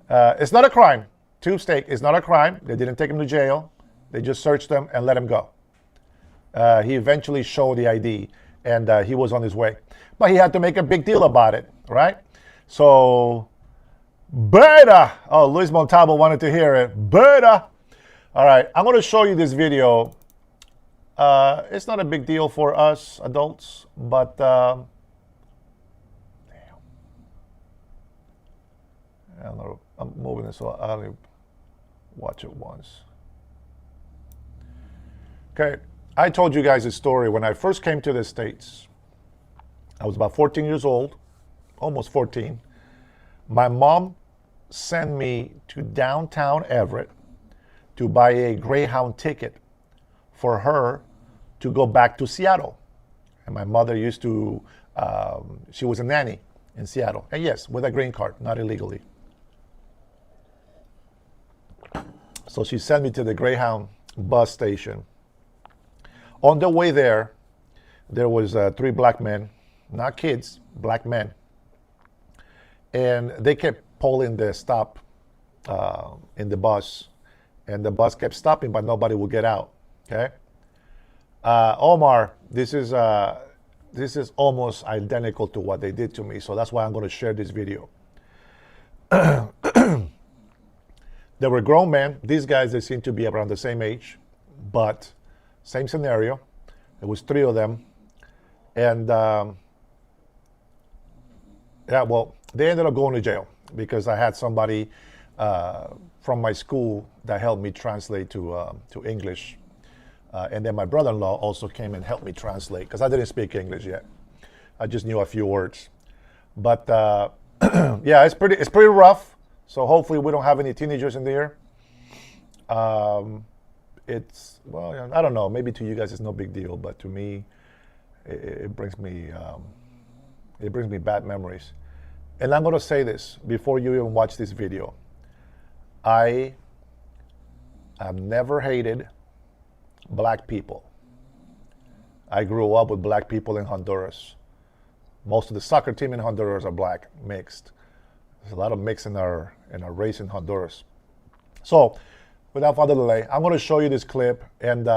It's not a crime. Tube steak is not a crime. They didn't take him to jail. They just searched him and let him go. He eventually showed the ID and he was on his way. But he had to make a big deal about it, right? So, Berta. Oh, Luis Montalvo wanted to hear it. Berta. All right, I'm going to show you this video. It's not a big deal for us adults, but damn. I don't know. I'm moving it so I only watch it once. Okay, I told you guys a story when I first came to the States. I was about 14 years old, almost 14. My mom sent me to downtown Everett to buy a Greyhound ticket for her to go back to Seattle. And my mother used to, she was a nanny in Seattle. And yes, with a green card, not illegally. So she sent me to the Greyhound bus station. On the way there was 3 black men, not kids, black men. And they kept pulling the stop in the bus. And the bus kept stopping, but nobody would get out, okay? Omar, this is almost identical to what they did to me, so that's why I'm going to share this video. There were grown men. These guys, they seem to be around the same age, but same scenario. There was 3 of them. And yeah, well, they ended up going to jail because I had somebody from my school that helped me translate to English. And then my brother-in-law also came and helped me translate because I didn't speak English yet. I just knew a few words. But yeah, it's pretty rough. So hopefully we don't have any teenagers in there. It's, well, I don't know. Maybe to you guys it's no big deal, but to me, it brings me bad memories. And I'm going to say this before you even watch this video. I have never hated black people. I grew up with black people in Honduras. Most of the soccer team in Honduras are black, mixed. There's a lot of mix in our race in Honduras. So, without further delay, I'm going to show you this clip, and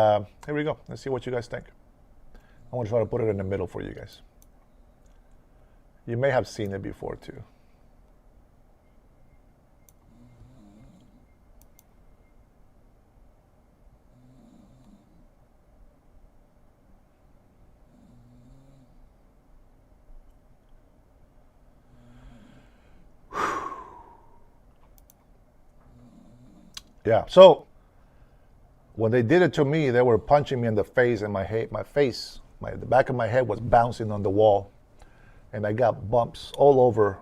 here we go. Let's see what you guys think. I'm going to try to put it in the middle for you guys. You may have seen it before too. Yeah, so when they did it to me, they were punching me in the face, and the back of my head was bouncing on the wall, and I got bumps all over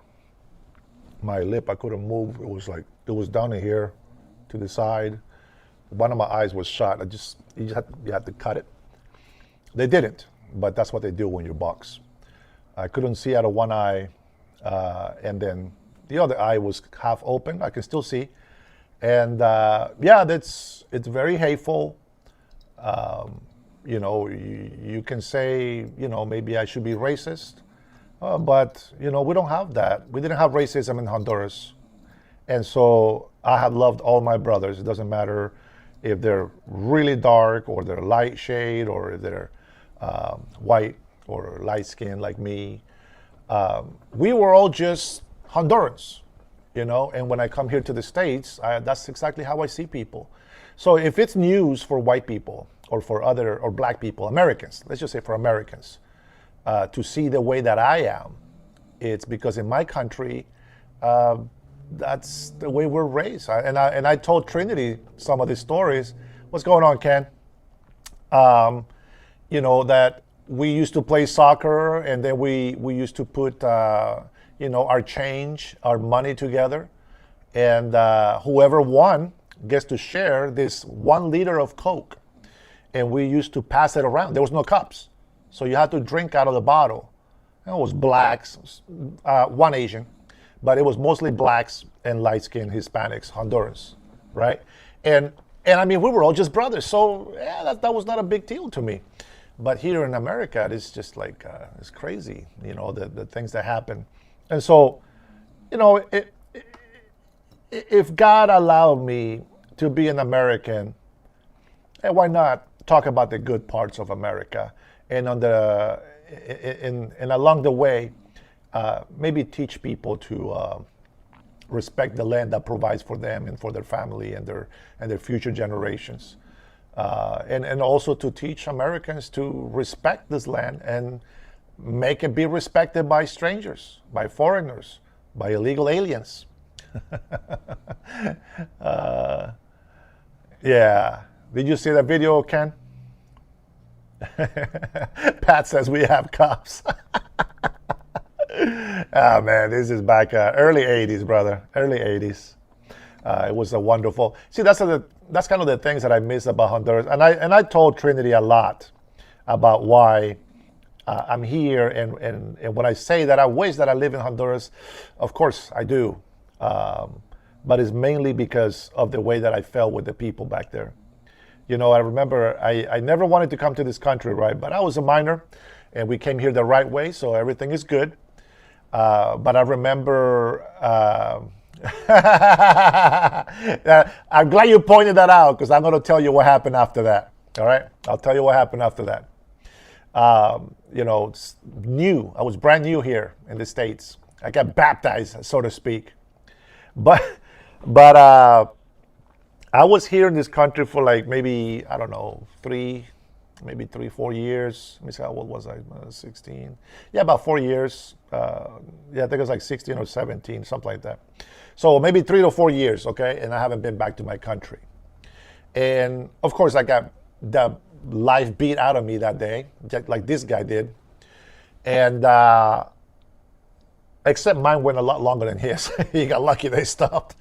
my lip. I couldn't move. It was down in here to the side. One of my eyes was shot. You had to cut it. They didn't, but that's what they do when you box. I couldn't see out of one eye, and then the other eye was half open. I can still see. And yeah, it's very hateful. You know, you can say, you know, maybe I should be racist, but you know, we don't have that. We didn't have racism in Honduras, And so I have loved all my brothers. It doesn't matter if they're really dark or they're light shade or if they're white or light skin like me. We were all just Hondurans, you know. And when I come here to the States, that's exactly how I see people. So if it's news for white people or for other or black people, Americans, let's just say for Americans, to see the way that I am, it's because in my country, that's the way we're raised. And I told Trinity some of these stories. What's going on, Ken? You know, that we used to play soccer, and then we used to put you know, our change, our money together, and whoever won gets to share this 1 liter of Coke, and we used to pass it around. There was no cups, so you had to drink out of the bottle. It was blacks, one Asian, but it was mostly blacks and light-skinned Hispanics, Hondurans, right? And I mean, we were all just brothers, so yeah, that was not a big deal to me. But here in America, it's just like, it's crazy, you know, the things that happen. And so, you know, if God allowed me to be an American, why not talk about the good parts of America? And on and along the way, maybe teach people to respect the land that provides for them and for their family and their future generations. And also to teach Americans to respect this land and make it be respected by strangers, by foreigners, by illegal aliens. Yeah. Did you see that video, Ken? Pat says we have cops. Oh man, this is back early 80s, brother. Early 80s. It was a wonderful. See, that's kind of the things that I miss about Honduras. And I told Trinity a lot about why I'm here. And when I say that I wish that I live in Honduras, of course I do. But it's mainly because of the way that I felt with the people back there. You know, I remember I never wanted to come to this country, right? But I was a minor, and we came here the right way, so everything is good. But I remember, I'm glad you pointed that out, because I'm going to tell you what happened after that. All right? I'll tell you what happened after that. You know, I was brand new here in the States. I got baptized, so to speak. But I was here in this country for like maybe, I don't know, 3, 4 years. Let me see, how old was I? 16. Yeah, about 4 years. Yeah, I think it was like 16 or 17, something like that. So maybe 3 to 4 years, okay? And I haven't been back to my country. And of course, I got the life beat out of me that day, just like this guy did. And except mine went a lot longer than his. He got lucky they stopped.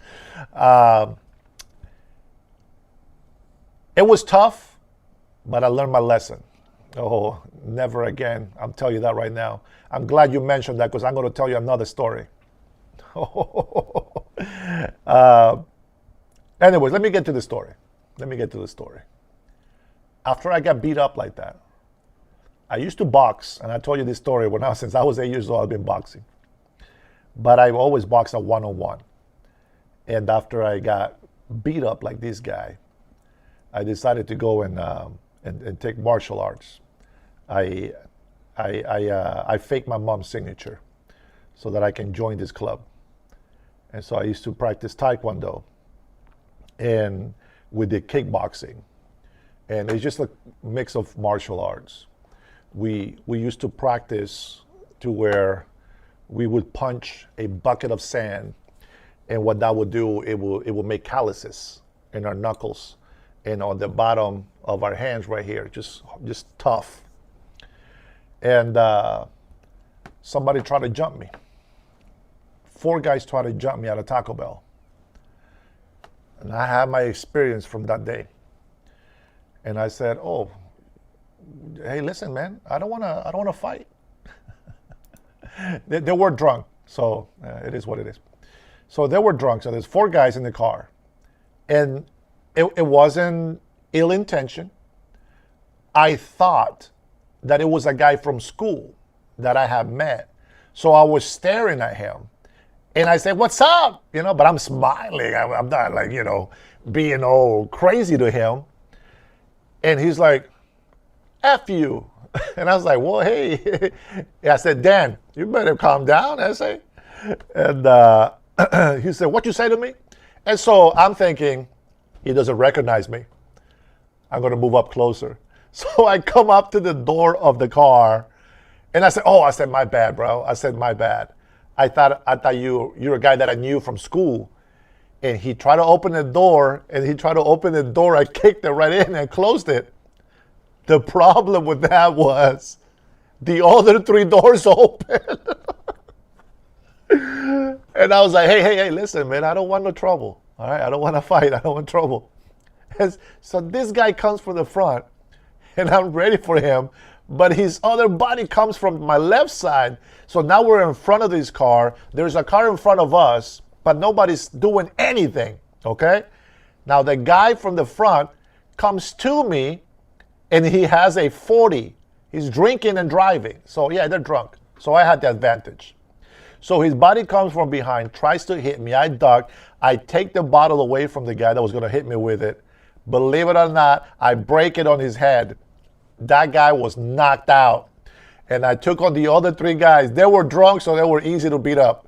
It was tough, but I learned my lesson. Oh, never again. I'm telling you that right now. I'm glad you mentioned that, because I'm going to tell you another story. Anyways, let me get to the story. After I got beat up like that, I used to box, and I told you this story since I was 8 years old, I've been boxing. But I've always boxed a one-on-one. And after I got beat up like this guy, I decided to go and take martial arts. I faked my mom's signature so that I can join this club. And so I used to practice Taekwondo and we did kickboxing. And it's just a mix of martial arts. We used to practice to where we would punch a bucket of sand, and what that would do, it will make calluses in our knuckles and on the bottom of our hands right here, just tough. And somebody tried to jump me. 4 guys tried to jump me out of Taco Bell. And I had my experience from that day. And I said, "Oh, hey, listen, man, I don't want to fight." They were drunk, so it is what it is. So they were drunk. So there's 4 guys in the car, and it wasn't ill intention. I thought that it was a guy from school that I had met. So I was staring at him, And I said, what's up? But I'm smiling. I'm not like, being all crazy to him. And he's like, F you. And I was like, well, hey. I said, Dan, you better calm down, I say. And he said, what you say to me? And so I'm thinking, he doesn't recognize me. I'm going to move up closer. So I come up to the door of the car, and I said, my bad, bro. I said, my bad. I thought you're a guy that I knew from school. And he tried to open the door, I kicked it right in and closed it. The problem with that was the other 3 doors open. And I was like, hey, listen, man, I don't want no trouble. All right, I don't want to fight. I don't want trouble. And so this guy comes from the front, and I'm ready for him, but his other body comes from my left side. So now we're in front of this car. There's a car in front of us, but nobody's doing anything, okay? Now the guy from the front comes to me, and he has a 40. He's drinking and driving. So yeah, they're drunk. So I had the advantage. So his body comes from behind, tries to hit me. I duck. I take the bottle away from the guy that was going to hit me with it. Believe it or not, I break it on his head. That guy was knocked out. And I took on the other 3 guys. They were drunk, so they were easy to beat up.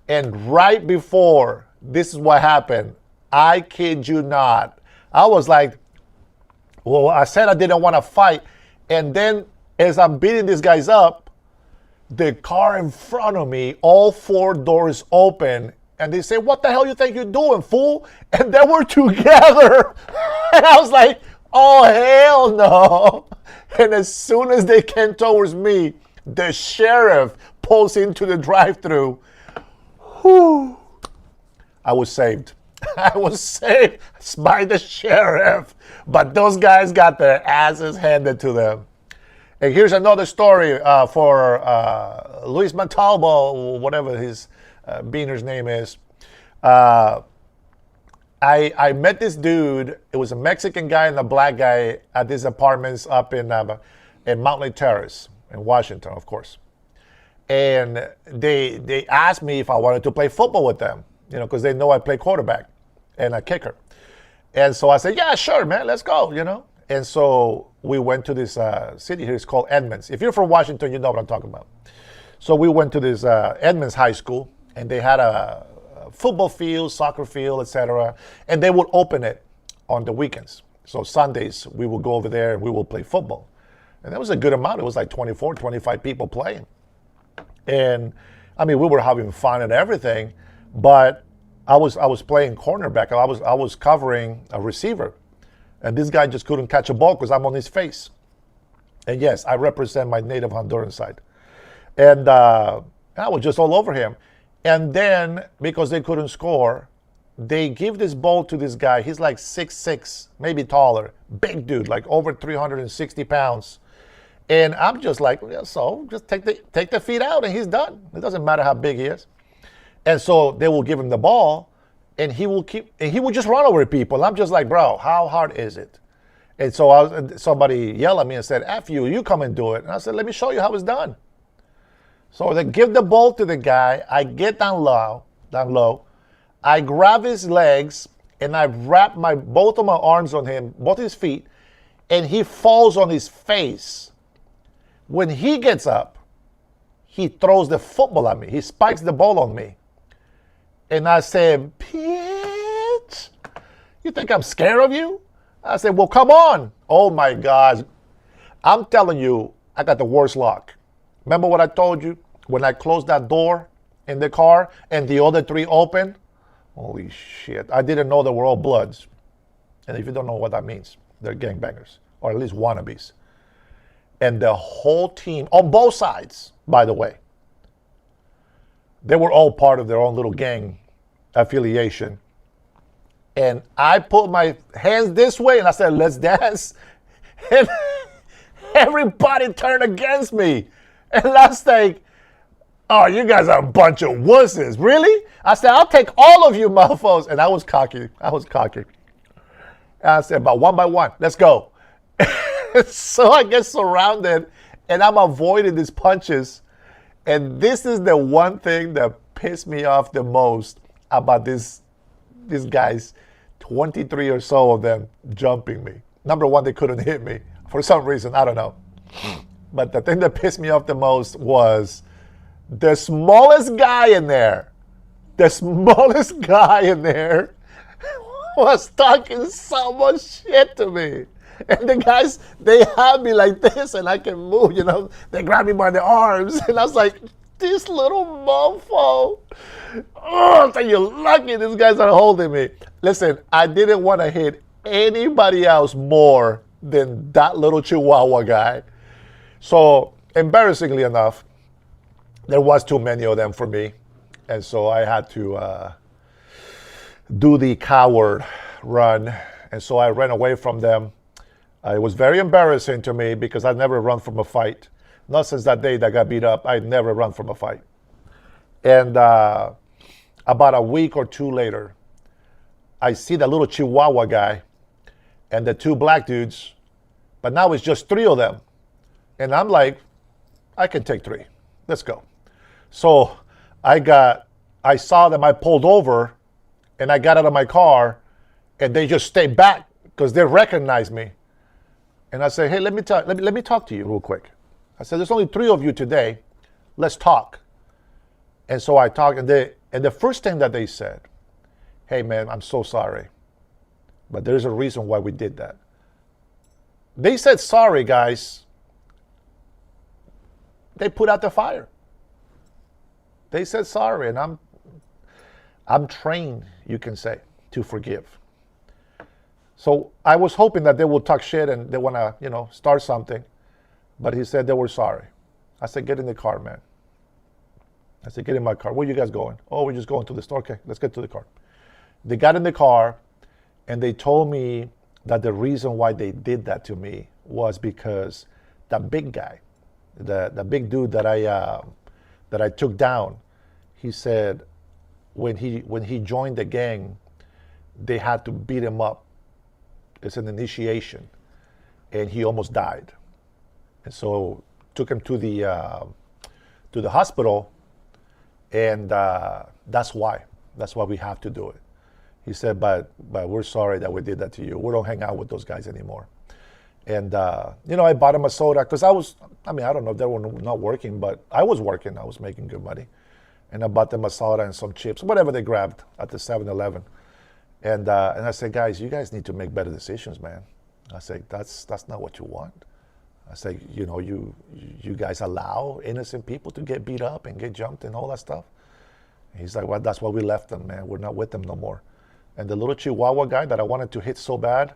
And right before, this is what happened. I kid you not. I was like, well, I said I didn't want to fight. And then as I'm beating these guys up, the car in front of me, all 4 doors open. And they say, what the hell you think you're doing, fool? And they were together. And I was like, oh, hell no. And as soon as they came towards me, the sheriff pulls into the drive-thru. Whew. I was saved. I was saved by the sheriff. But those guys got their asses handed to them. And here's another story for Luis Montalvo, whatever his Beaner's name is. I met this dude. It was a Mexican guy and a black guy at these apartments up in Mountlake Terrace in Washington, of course. And they asked me if I wanted to play football with them, because they know I play quarterback and a kicker. And so I said, yeah, sure, man, let's go, And so we went to this city here. It's called Edmonds. If you're from Washington, you know what I'm talking about. So we went to this Edmonds High School, and they had a football field, soccer field, etc. And they would open it on the weekends. So Sundays, we would go over there and we would play football. And that was a good amount. It was like 24, 25 people playing. And I mean, we were having fun and everything, but I was playing cornerback. I was covering a receiver. And this guy just couldn't catch a ball because I'm on his face. And yes, I represent my native Honduran side. And I was just all over him. And then, because they couldn't score, they give this ball to this guy. He's like 6'6", maybe taller. Big dude, like over 360 pounds. And I'm just like, yeah, so just take the feet out and he's done. It doesn't matter how big he is. And so they will give him the ball, and he will just run over people. And I'm just like, bro, how hard is it? And so somebody yelled at me and said, F you come and do it. And I said, let me show you how it's done. So they give the ball to the guy. I get down low. I grab his legs, and I wrap both of my arms on him, both his feet, and he falls on his face. When he gets up, he throws the football at me. He spikes the ball on me. And I said, bitch, you think I'm scared of you? I said, well, come on. Oh, my God. I'm telling you, I got the worst luck. Remember what I told you? When I closed that door in the car and the other 3 open? Holy shit. I didn't know they were all Bloods. And if you don't know what that means, they're gangbangers, or at least wannabes. And the whole team, on both sides, by the way, they were all part of their own little gang affiliation. And I put my hands this way and I said, let's dance. And everybody turned against me. And last thing, oh, you guys are a bunch of wusses. Really? I said, I'll take all of you motherfuckers. And I was cocky. And I said, about one by one, let's go. So I get surrounded and I'm avoiding these punches. And this is the one thing that pissed me off the most about these guys, 23 or so of them jumping me. Number one, they couldn't hit me for some reason. I don't know. But the thing that pissed me off the most was the smallest guy in there. The smallest guy in there was talking so much shit to me. And the guys, they have me like this and I can move, you know. They grab me by the arms. And I was like, this little mofo. Oh, so you're lucky these guys are holding me. Listen, I didn't want to hit anybody else more than that little Chihuahua guy. So, embarrassingly enough, there was too many of them for me. And so I had to do the coward run. And so I ran away from them. It was very embarrassing to me because I'd never run from a fight. Not since that day that I got beat up, I'd never run from a fight. And about a week or two later, I see the little Chihuahua guy and the two black dudes, but now it's just three of them. And I'm like, I can take three. Let's go. So I saw them, I pulled over, and I got out of my car, and they just stayed back because they recognized me. And I said, hey, let me talk to you real quick. I said, there's only three of you today. Let's talk. And so I talked, and the first thing that they said, hey, man, I'm so sorry, but there's a reason why we did that. They said, sorry, guys. They put out the fire. They said sorry, and I'm trained, you can say, to forgive. So I was hoping that they would talk shit and they want to, start something. But he said they were sorry. I said, get in the car, man. I said, get in my car. Where you guys going? Oh, we're just going to the store. Okay, let's get to the car. They got in the car, and they told me that the reason why they did that to me was because the big guy, the big dude that I took down, he said when he joined the gang, they had to beat him up. It's an initiation, and he almost died. And so took him to the hospital, and that's why we have to do it. He said, but we're sorry that we did that to you. We don't hang out with those guys anymore. And I bought him a soda because I don't know if they were not working, but I was working. I was making good money, and I bought them a soda and some chips, whatever they grabbed at the 7-Eleven. And I said, guys, you guys need to make better decisions, man. I said, that's not what you want. I said, you guys allow innocent people to get beat up and get jumped and all that stuff. And he's like, well, that's why we left them, man. We're not with them no more. And the little Chihuahua guy that I wanted to hit so bad,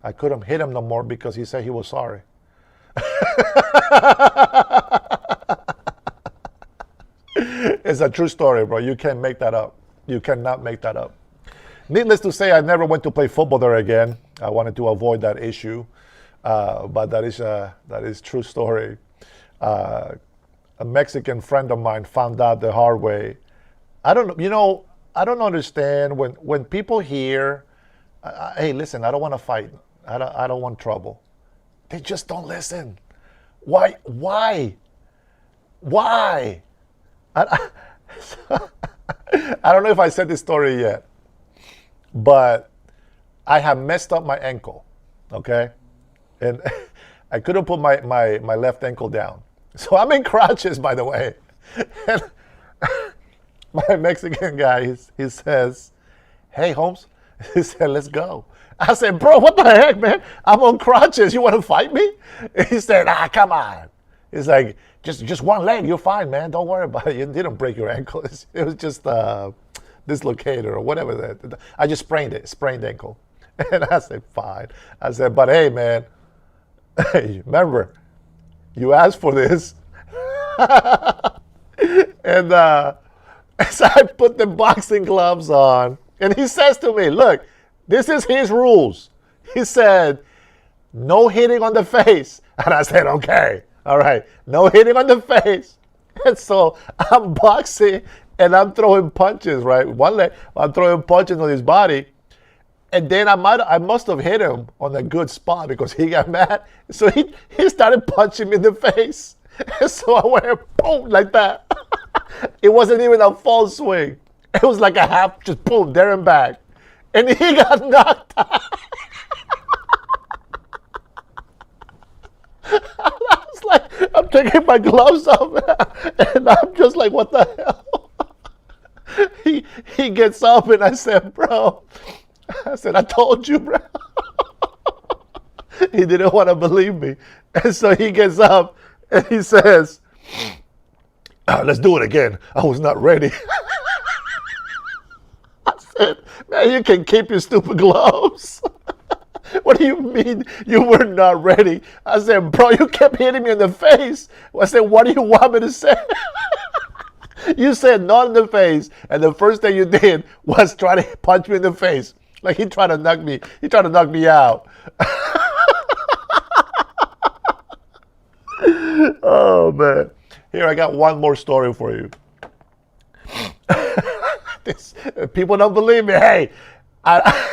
I couldn't hit him no more because he said he was sorry. It's a true story, bro. You can't make that up. You cannot make that up. Needless to say, I never went to play football there again. I wanted to avoid that issue, but that is true story. A Mexican friend of mine found out the hard way. I don't understand when people hear, hey, listen, I don't want to fight. I don't want trouble. They just don't listen. Why? I don't know if I said this story yet, but I have messed up my ankle, okay? And I couldn't put my left ankle down. So I'm in crutches, by the way. And my Mexican guy, he says, hey, Holmes, he said, let's go. I said, bro, what the heck, man? I'm on crutches. You want to fight me? And he said, come on. He's like, just one leg. You're fine, man. Don't worry about it. You didn't break your ankle. It was just dislocated or whatever. I just sprained ankle. And I said, fine. I said, but hey, man, remember, you asked for this. And so I put the boxing gloves on. And he says to me, look, this is his rules. He said, no hitting on the face. And I said, okay, all right, no hitting on the face. And so I'm boxing and I'm throwing punches, right? One leg, I'm throwing punches on his body. And then I must have hit him on a good spot because he got mad. So he started punching me in the face. And so I went boom like that. It wasn't even a full swing. It was like a half, just boom, there and back. And he got knocked out. I was like, I'm taking my gloves off, and I'm just like, what the hell? He gets up, and I said, bro, I told you, bro. He didn't want to believe me. And so he gets up, and he says, let's do it again. I was not ready. I said, man, you can keep your stupid gloves. What do you mean you were not ready? I said, bro, you kept hitting me in the face. I said, what do you want me to say? You said not in the face, and the first thing you did was try to punch me in the face. Like he tried to knock me out. Oh, man. Here, I got one more story for you. People don't believe me. Hey,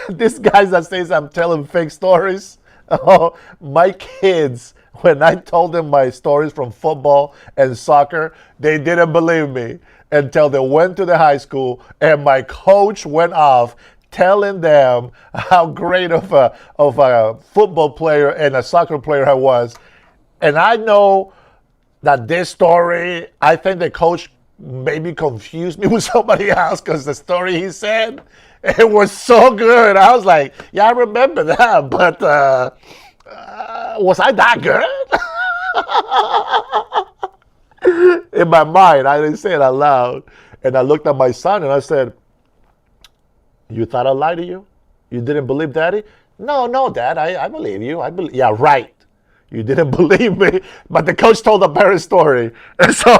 this guy that says I'm telling fake stories. Oh, my kids, when I told them my stories from football and soccer, they didn't believe me until they went to the high school and my coach went off telling them how great of a football player and a soccer player I was. And I know that this story, I think the coach maybe confused me with somebody else because the story he said, it was so good. I was like, yeah, I remember that, but was I that good? In my mind, I didn't say it out loud. And I looked at my son and I said, you thought I lied to you? You didn't believe Daddy? No, Dad, I believe you. Yeah, right. You didn't believe me, but the coach told a better story. And so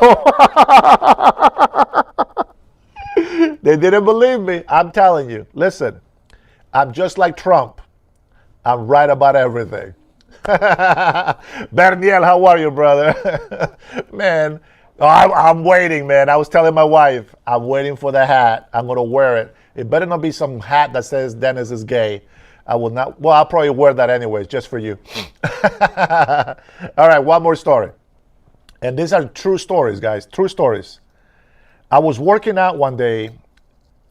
they didn't believe me. I'm telling you. Listen, I'm just like Trump. I'm right about everything. Berniel, how are you, brother? Man, I'm waiting, man. I was telling my wife, I'm waiting for the hat. I'm going to wear it. It better not be some hat that says Dennis is gay. I will not. Well, I'll probably wear that anyways, just for you. All right, one more story. And these are true stories, guys. True stories. I was working out one day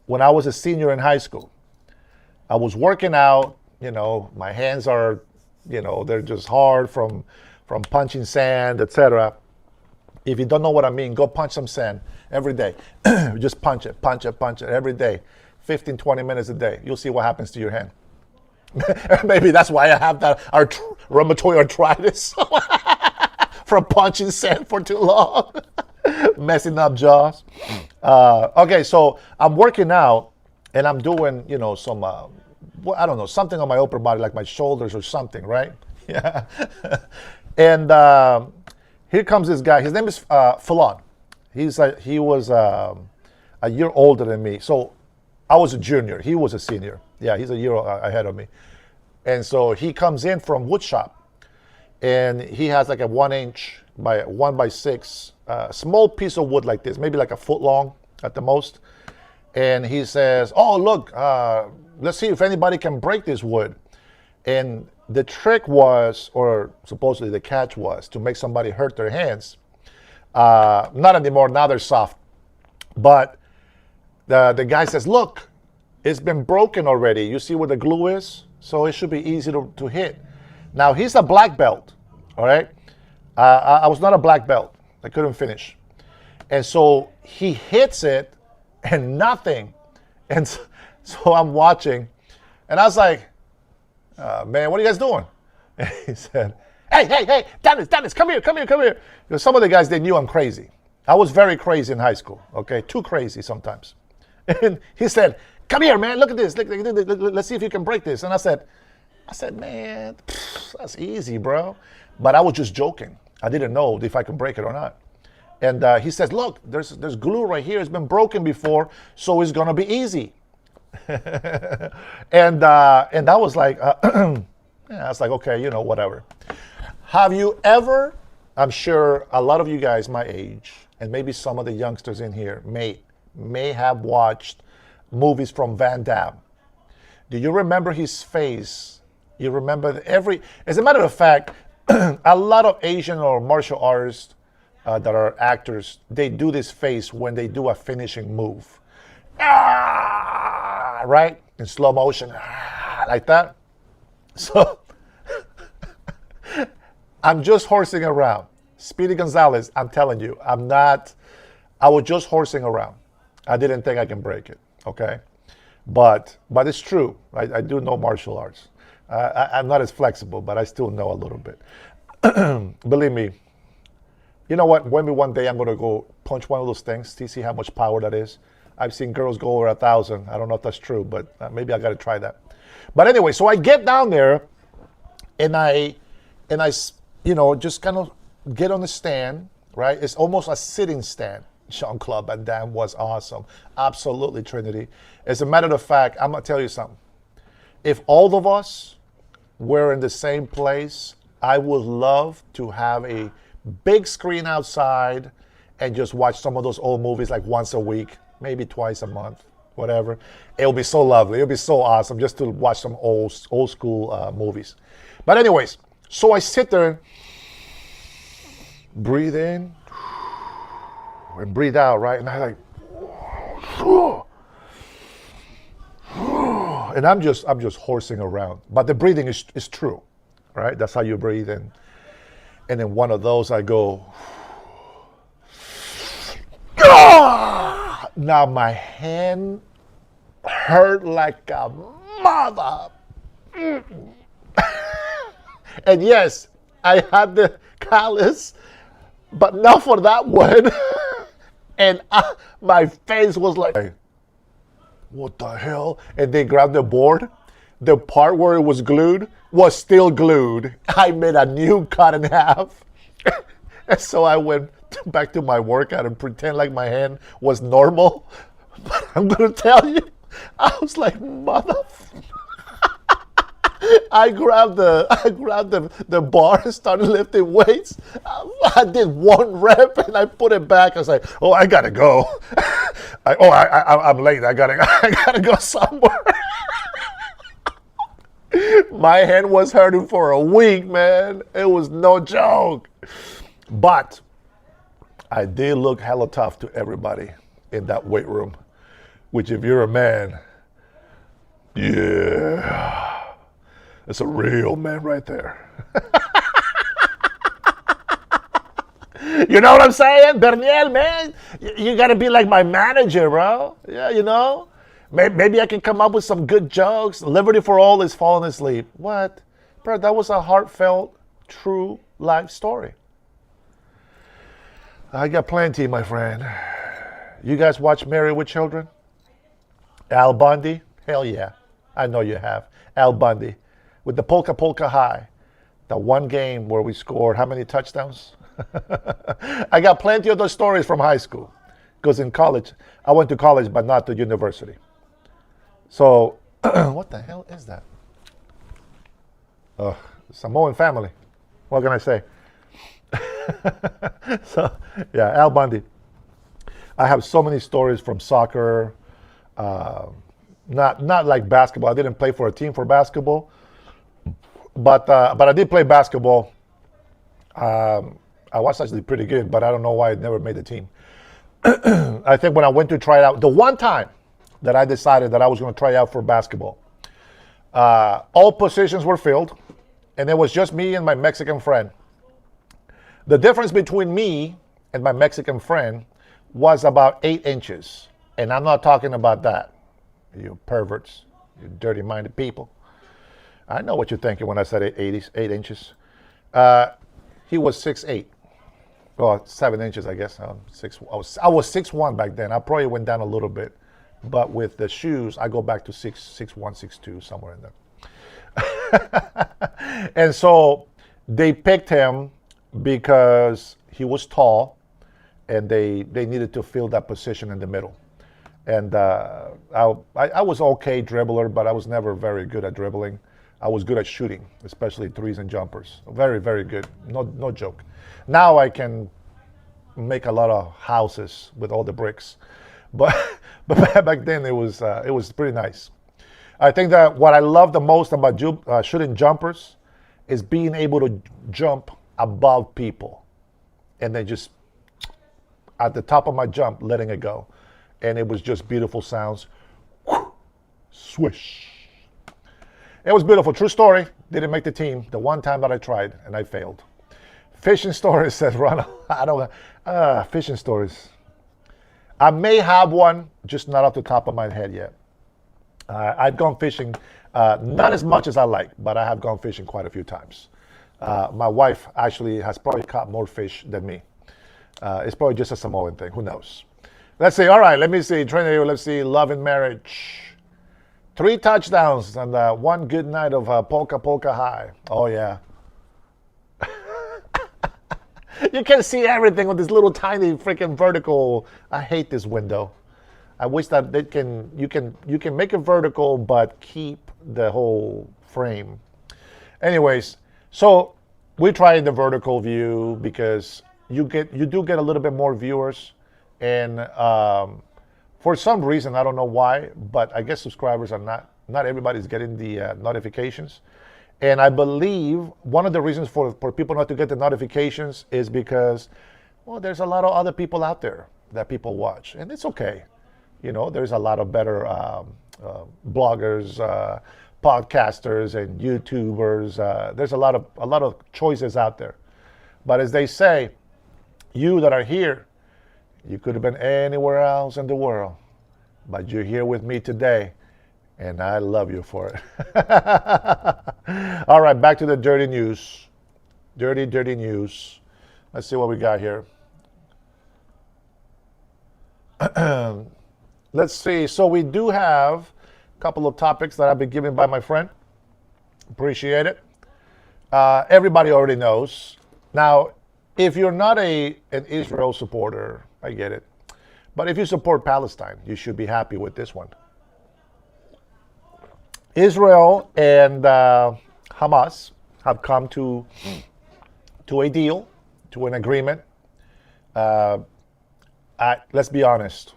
when I was a senior in high school. I was working out. You know, my hands are, they're just hard from punching sand, etc. If you don't know what I mean, go punch some sand every day. Just punch it every day. 15, 20 minutes a day. You'll see what happens to your hand. Maybe that's why I have that rheumatoid arthritis from punching sand for too long, messing up jaws. Okay, so I'm working out and I'm doing, some, I don't know, something on my upper body, like my shoulders or something, right? Yeah. And here comes this guy. His name is Falon. He was a year older than me. So I was a junior. He was a senior. Yeah, he's a year ahead of me. And so he comes in from wood shop, and he has like a 1 inch by 1 by 6, small piece of wood like this, maybe like a foot long at the most. And he says, oh, look, let's see if anybody can break this wood. And the trick was, or supposedly the catch was, to make somebody hurt their hands. Not anymore, now they're soft. But the guy says, look, it's been broken already. You see where the glue is? So it should be easy to hit. Now, he's a black belt, all right? I was not a black belt. I couldn't finish. And so he hits it and nothing. And so I'm watching. And I was like, man, what are you guys doing? And he said, hey, Dennis, come here. Because some of the guys, they knew I'm crazy. I was very crazy in high school, okay? Too crazy sometimes. And he said, come here, man, look at this. Let's see if you can break this. And I said, man, that's easy, bro. But I was just joking. I didn't know if I could break it or not. And he says, look, there's glue right here. It's been broken before, so it's going to be easy. and I was like, I was like, okay, whatever. Have you ever, I'm sure a lot of you guys my age, and maybe some of the youngsters in here may have watched movies from Van Damme. Do you remember his face? You remember as a matter of fact, a lot of Asian or martial artists, that are actors, they do this face when they do a finishing move. Ah, right? In slow motion, like that. So I'm just horsing around. Speedy Gonzalez, I'm telling you, I was just horsing around. I didn't think I can break it, okay? But it's true. I do know martial arts. I'm not as flexible, but I still know a little bit. Believe me, you know what? Maybe one day I'm going to go punch one of those things to see how much power that is. I've seen girls go over 1,000. I don't know if that's true, but maybe I got to try that. But anyway, so I get down there, and I, just kind of get on the stand, right? It's almost a sitting stand. Jean-Claude Van Damme was awesome. Absolutely, Trinity. As a matter of fact, I'm going to tell you something. If all of us were in the same place, I would love to have a big screen outside and just watch some of those old movies like once a week, maybe twice a month, whatever. It'll be so lovely. It'll be so awesome just to watch some old school movies. But anyways, so I sit there, breathe in, and breathe out, right? And I like, and I'm just horsing around. But the breathing is true, right? That's how you breathe in. And then one of those, I go, now my hand hurt like a mother. And yes, I had the callus, but not for that one. And my face was like, what the hell? And they grabbed the board. The part where it was glued was still glued. I made a new cut in half. And so I went back to my workout and pretend like my hand was normal. But I'm going to tell you, I was like, motherfucker. I grabbed the bar and started lifting weights. I did one rep and I put it back. I was like, oh, I gotta go. I'm late. I gotta go somewhere. My hand was hurting for a week, man. It was no joke. But I did look hella tough to everybody in that weight room. Which, if you're a man, yeah. It's a real man right there. You know what I'm saying? Berniel, man, you got to be like my manager, bro. Yeah, Maybe I can come up with some good jokes. Liberty for all is falling asleep. What? Bro, that was a heartfelt, true life story. I got plenty, my friend. You guys watch Married with Children? Al Bundy? Hell yeah. I know you have. Al Bundy. With the Polka High, the one game where we scored how many touchdowns? I got plenty of those stories from high school. Because in college, I went to college, but not to university. So, what the hell is that? Samoan family. What can I say? So, yeah, Al Bundy. I have so many stories from soccer. Not like basketball. I didn't play for a team for basketball. But I did play basketball. I was actually pretty good, but I don't know why I never made the team. I think when I went to try it out, the one time that I decided that I was going to try out for basketball, all positions were filled, and it was just me and my Mexican friend. The difference between me and my Mexican friend was about 8 inches. And I'm not talking about that, you perverts, you dirty-minded people. I know what you're thinking when I said 8 inches. He was 6'8". Well, 7 inches, I guess. I was 6'1" back then. I probably went down a little bit. But with the shoes, I go back to 6'1", 6'2", somewhere in there. And so they picked him because he was tall, and they needed to fill that position in the middle. And I was okay dribbler, but I was never very good at dribbling. I was good at shooting, especially threes and jumpers. Very, very good. No joke. Now I can make a lot of houses with all the bricks, but back then it was pretty nice. I think that what I love the most about shooting jumpers is being able to jump above people, and then just at the top of my jump, letting it go. And it was just beautiful sounds. Swish. It was beautiful. True story. Didn't make the team the one time that I tried, and I failed. Fishing stories, says Ronald. I don't, fishing stories. I may have one, just not off the top of my head yet. I've gone fishing, not as much as I like, but I have gone fishing quite a few times. My wife actually has probably caught more fish than me. It's probably just a Samoan thing. Who knows? Let's see. All right, let me see. Trinity, let's see. Love and marriage. 3 touchdowns and one good night of polka polka high. Oh, yeah. You can see everything with this little tiny freaking vertical. I hate this window. I wish that you can make it vertical but keep the whole frame. Anyways, so we tried the vertical view because you do get a little bit more viewers, and for some reason, I don't know why, but I guess subscribers are not everybody's getting the notifications. And I believe one of the reasons for people not to get the notifications is because, well, there's a lot of other people out there that people watch, and it's okay. You know, there's a lot of better bloggers, podcasters, and YouTubers. There's a lot of choices out there. But as they say, you that are here, you could have been anywhere else in the world, but you're here with me today, and I love you for it. All right, back to the dirty news. Dirty news. Let's see what we got here. Let's see. So we do have a couple of topics that have been given by my friend. Appreciate it. Everybody already knows. Now, if you're not an Israel supporter, I get it. But if you support Palestine, you should be happy with this one. Israel and Hamas have come to a deal, to an agreement. Let's be honest,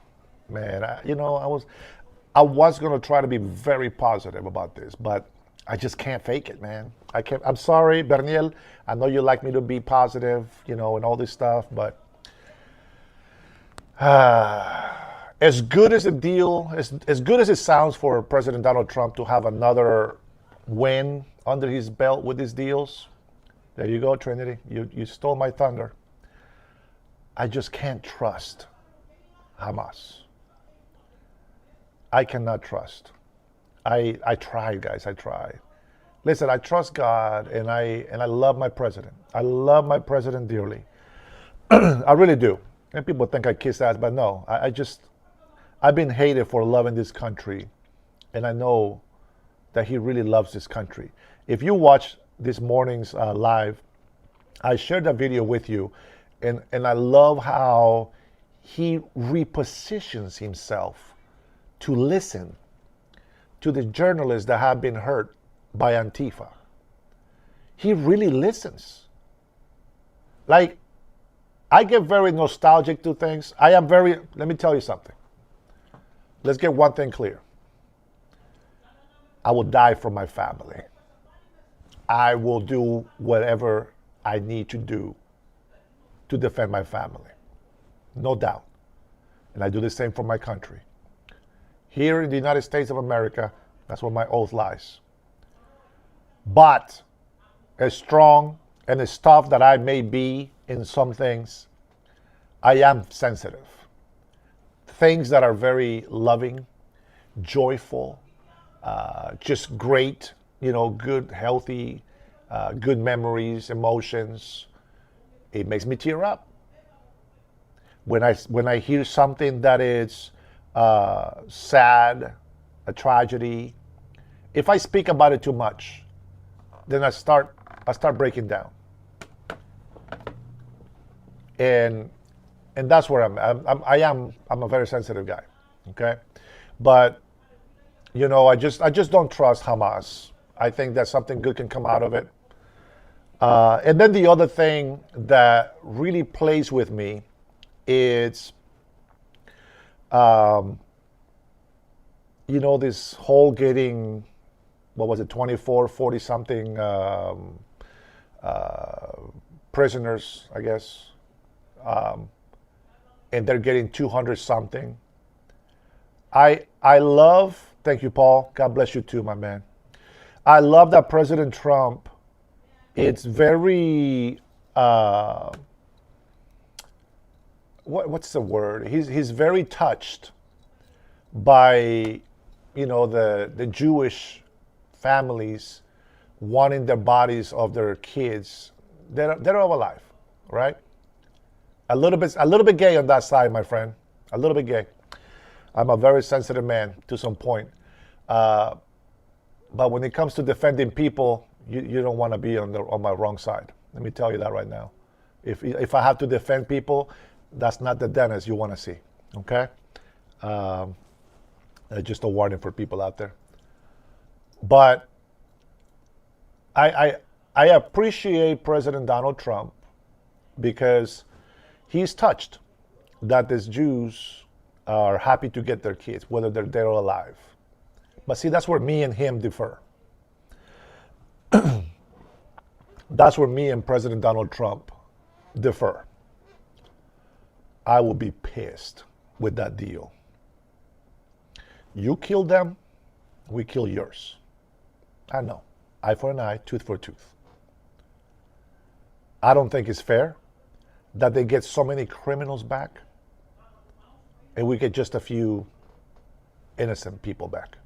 man. I was going to try to be very positive about this, but I just can't fake it, man. I can't. I'm sorry, Berniel. I know you like me to be positive, and all this stuff, but as good as the deal, as good as it sounds for President Donald Trump to have another win under his belt with these deals, there you go, Trinity. You stole my thunder. I just can't trust Hamas. I cannot trust. I tried, guys. I tried. Listen, I trust God, and I love my president. I love my president dearly. I really do. And people think I kiss ass, but no. I've been hated for loving this country, and I know that he really loves this country. If you watch this morning's live, I shared that video with you, and I love how he repositions himself to listen to the journalists that have been hurt by Antifa. He really listens. Like, I get very nostalgic to things. Let me tell you something. Let's get one thing clear. I will die for my family. I will do whatever I need to do to defend my family. No doubt. And I do the same for my country. Here in the United States of America, that's where my oath lies. But as strong and as tough that I may be in some things, I am sensitive. Things that are very loving, joyful, just great, good, healthy, good memories, emotions. It makes me tear up. When I hear something that is sad, a tragedy, if I speak about it too much, then I start breaking down. And that's where I'm a very sensitive guy. Okay? But I just don't trust Hamas. I think that something good can come out of it. And then the other thing that really plays with me is this whole getting, 24, 40 something prisoners, I guess. and they're getting 200 something. I love, thank you, Paul. God bless you too, my man. I love that President Trump, it's very, what's the word? He's very touched by, the Jewish families wanting the bodies of their kids. They're all alive, right? A little bit gay on that side, my friend. A little bit gay. I'm a very sensitive man to some point. But when it comes to defending people, you don't want to be on my wrong side. Let me tell you that right now. If I have to defend people, that's not the Dennis you want to see. Okay? Just a warning for people out there. But I appreciate President Donald Trump because he's touched that these Jews are happy to get their kids, whether they're dead or alive. But see, that's where me and him differ. That's where me and President Donald Trump differ. I will be pissed with that deal. You kill them, we kill yours. I know. Eye for an eye, tooth for a tooth. I don't think it's fair that they get so many criminals back and we get just a few innocent people back.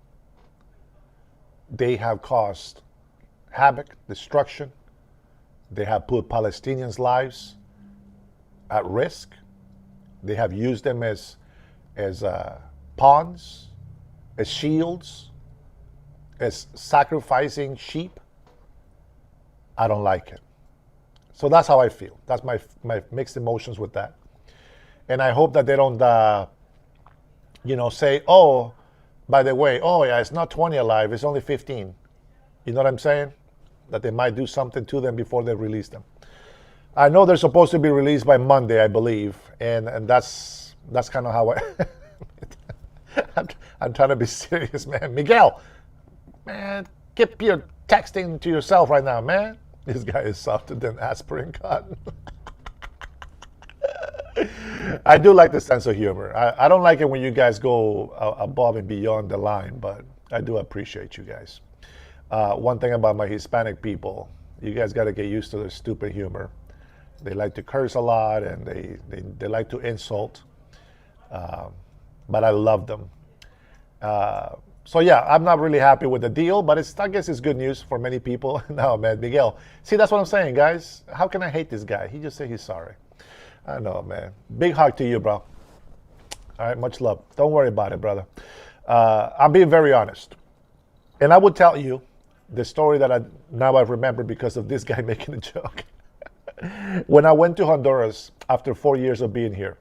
They have caused havoc, destruction. They have put Palestinians' lives at risk. They have used them as pawns, as shields, as sacrificing sheep. I don't like it. So that's how I feel. That's my mixed emotions with that. And I hope that they don't, say, oh, by the way, oh yeah, it's not 20 alive, it's only 15. You know what I'm saying? That they might do something to them before they release them. I know they're supposed to be released by Monday, I believe, and that's kind of how I'm trying to be serious, man. Miguel, man, keep your texting to yourself right now, man. This guy is softer than aspirin cotton. I do like the sense of humor. I don't like it when you guys go above and beyond the line, but I do appreciate you guys. One thing about my Hispanic people, you guys got to get used to their stupid humor. They like to curse a lot and they like to insult, but I love them. So yeah, I'm not really happy with the deal, but I guess it's good news for many people. No, man, Miguel. See, that's what I'm saying, guys. How can I hate this guy? He just said he's sorry. I know, man. Big hug to you, bro. All right, much love. Don't worry about it, brother. I'm being very honest. And I would tell you the story that I remember because of this guy making a joke. When I went to Honduras after 4 years of being here,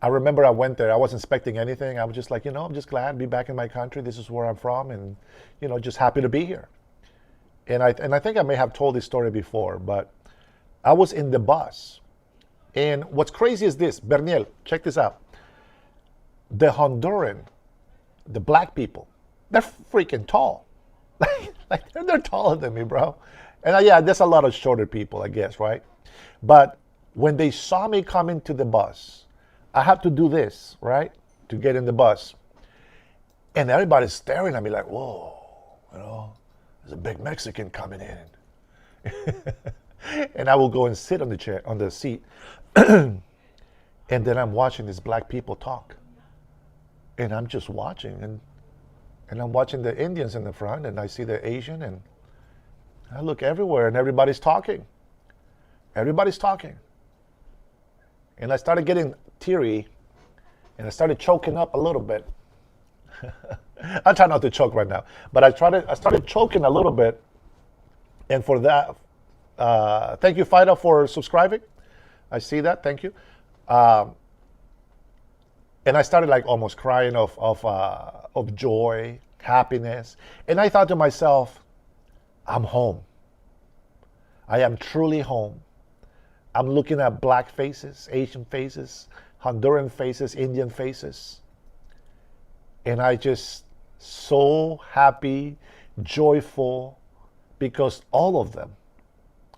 I remember I went there. I wasn't expecting anything. I was just like, I'm just glad to be back in my country. This is where I'm from, and just happy to be here. And I think I may have told this story before, but I was in the bus. And what's crazy is this, Berniel, check this out. The Honduran, the black people, they're freaking tall. Like they're taller than me, bro. And yeah, there's a lot of shorter people, I guess, right? But when they saw me come into the bus, I had to do this, right, to get in the bus. And everybody's staring at me like, whoa, there's a big Mexican coming in. And I will go and sit on the chair, on the seat. And then I'm watching these black people talk. And I'm just watching. And I'm watching the Indians in the front, and I see the Asian, and I look everywhere, and everybody's talking. Everybody's talking. And I started getting teary, and I started choking up a little bit. I try not to choke right now, but I started choking a little bit. And for that, thank you, Fido, for subscribing. I see that. Thank you. And I started like almost crying of joy, happiness. And I thought to myself, I'm home. I am truly home. I'm looking at black faces, Asian faces, Honduran faces, Indian faces. And I just so happy, joyful, because all of them